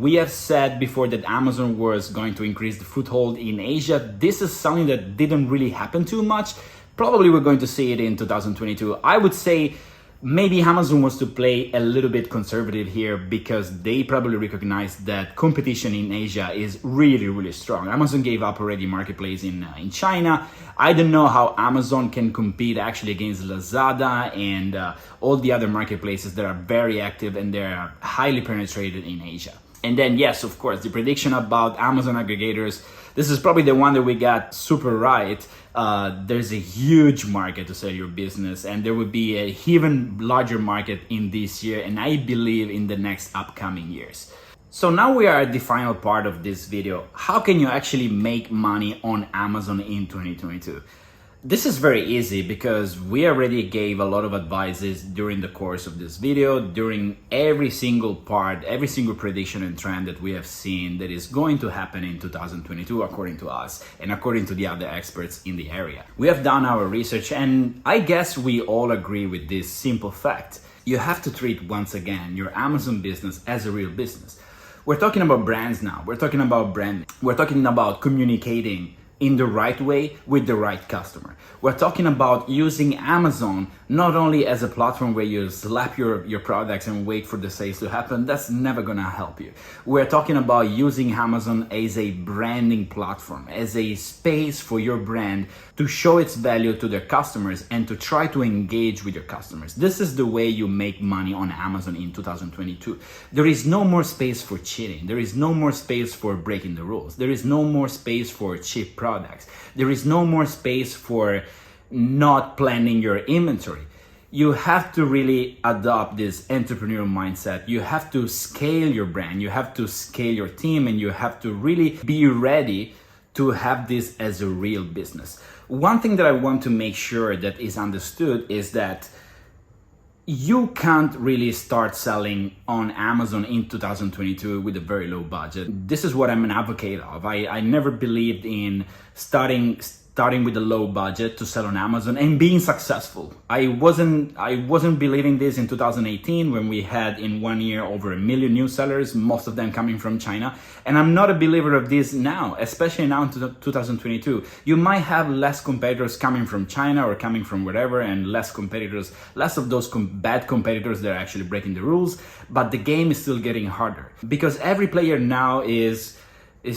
We have said before that Amazon was going to increase the foothold in Asia. This is something that didn't really happen too much. Probably we're going to see it in 2022. I would say maybe Amazon wants to play a little bit conservative here, because they probably recognize that competition in Asia is really, really strong. Amazon gave up already marketplace in China. I don't know how Amazon can compete actually against Lazada and all the other marketplaces that are very active and they're highly penetrated in Asia. And then, yes, of course, the prediction about Amazon aggregators, this is probably the one that we got super right. There's a huge market to sell your business, and there will be an even larger market in this year, and I believe in the next upcoming years. So now we are at the final part of this video. How can you actually make money on Amazon in 2022? This is very easy, because we already gave a lot of advices during the course of this video, during every single part, every single prediction and trend that we have seen that is going to happen in 2022 according to us and according to the other experts in the area. We have done our research, and I guess we all agree with this simple fact. You have to treat, once again, your Amazon business as a real business. We're talking about brands now. We're talking about branding. We're talking about communicating in the right way with the right customer. We're talking about using Amazon not only as a platform where you slap your products and wait for the sales to happen. That's never gonna help you. We're talking about using Amazon as a branding platform, as a space for your brand to show its value to their customers and to try to engage with your customers. This is the way you make money on Amazon in 2022. There is no more space for cheating. There is no more space for breaking the rules. There is no more space for cheap products. There is no more space for not planning your inventory. You have to really adopt this entrepreneurial mindset. You have to scale your brand, you have to scale your team, and you have to really be ready to have this as a real business. One thing that I want to make sure that is understood is that you can't really start selling on Amazon in 2022 with a very low budget. This is what I'm an advocate of. I never believed in starting with a low budget to sell on Amazon and being successful. I wasn't believing this in 2018 when we had in 1 year over 1 million new sellers, most of them coming from China. And I'm not a believer of this now, especially now in 2022. You might have less competitors coming from China or coming from wherever, and less of those bad competitors that are actually breaking the rules, but the game is still getting harder because every player now is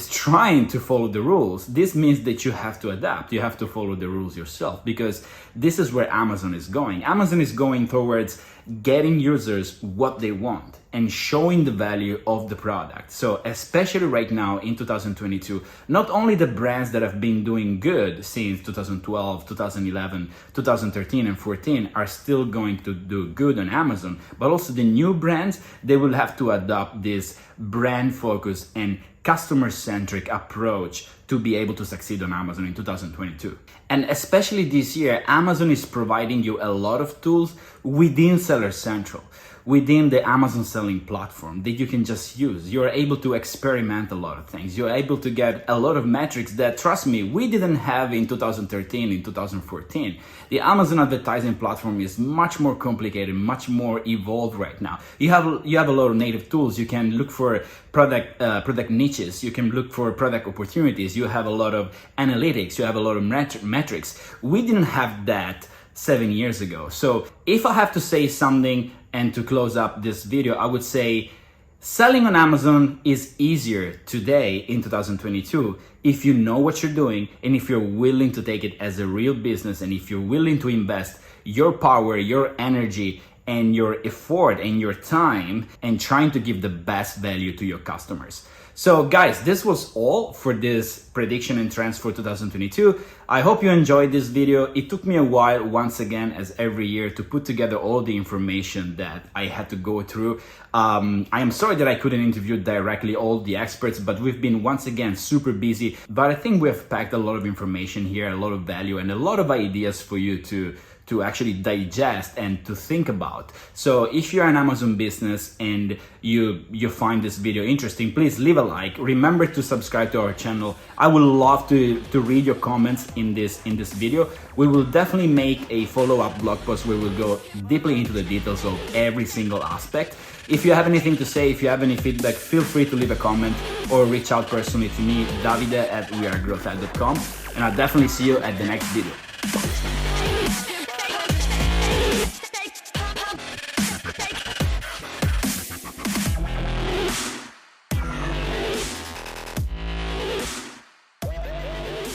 trying to follow the rules. This means that you have to adapt. You have to follow the rules yourself, because this is where Amazon is going. Amazon is going towards getting users what they want and showing the value of the product. So especially right now in 2022, not only the brands that have been doing good since 2012, 2011, 2013 and 14 are still going to do good on Amazon, but also the new brands, they will have to adopt this brand focus and customer-centric approach to be able to succeed on Amazon in 2022. And especially this year, Amazon is providing you a lot of tools within Seller Central, within the Amazon selling platform that you can just use. You're able to experiment a lot of things. You're able to get a lot of metrics that, trust me, we didn't have in 2013, in 2014. The Amazon advertising platform is much more complicated, much more evolved right now. You have a lot of native tools. You can look for product niches. You can look for product opportunities. You have a lot of analytics. You have a lot of metrics. We didn't have that 7 years ago. So if I have to say something and to close up this video, I would say selling on Amazon is easier today in 2022 if you know what you're doing and if you're willing to take it as a real business, and if you're willing to invest your power, your energy, and your effort and your time and trying to give the best value to your customers. So guys, this was all for this prediction and trends for 2022. I hope you enjoyed this video. It took me a while, once again, as every year, to put together all the information that I had to go through. I am sorry that I couldn't interview directly all the experts, but we've been once again super busy. But I think we have packed a lot of information here, a lot of value, and a lot of ideas for you to actually digest and to think about. So if you're an Amazon business and you find this video interesting, please leave a like. Remember to subscribe to our channel. I would love to read your comments in this video. We will definitely make a follow-up blog post where we'll go deeply into the details of every single aspect. If you have anything to say, if you have any feedback, feel free to leave a comment or reach out personally to me, Davide at WEAREGROWTHHACK.com, and I'll definitely see you at the next video.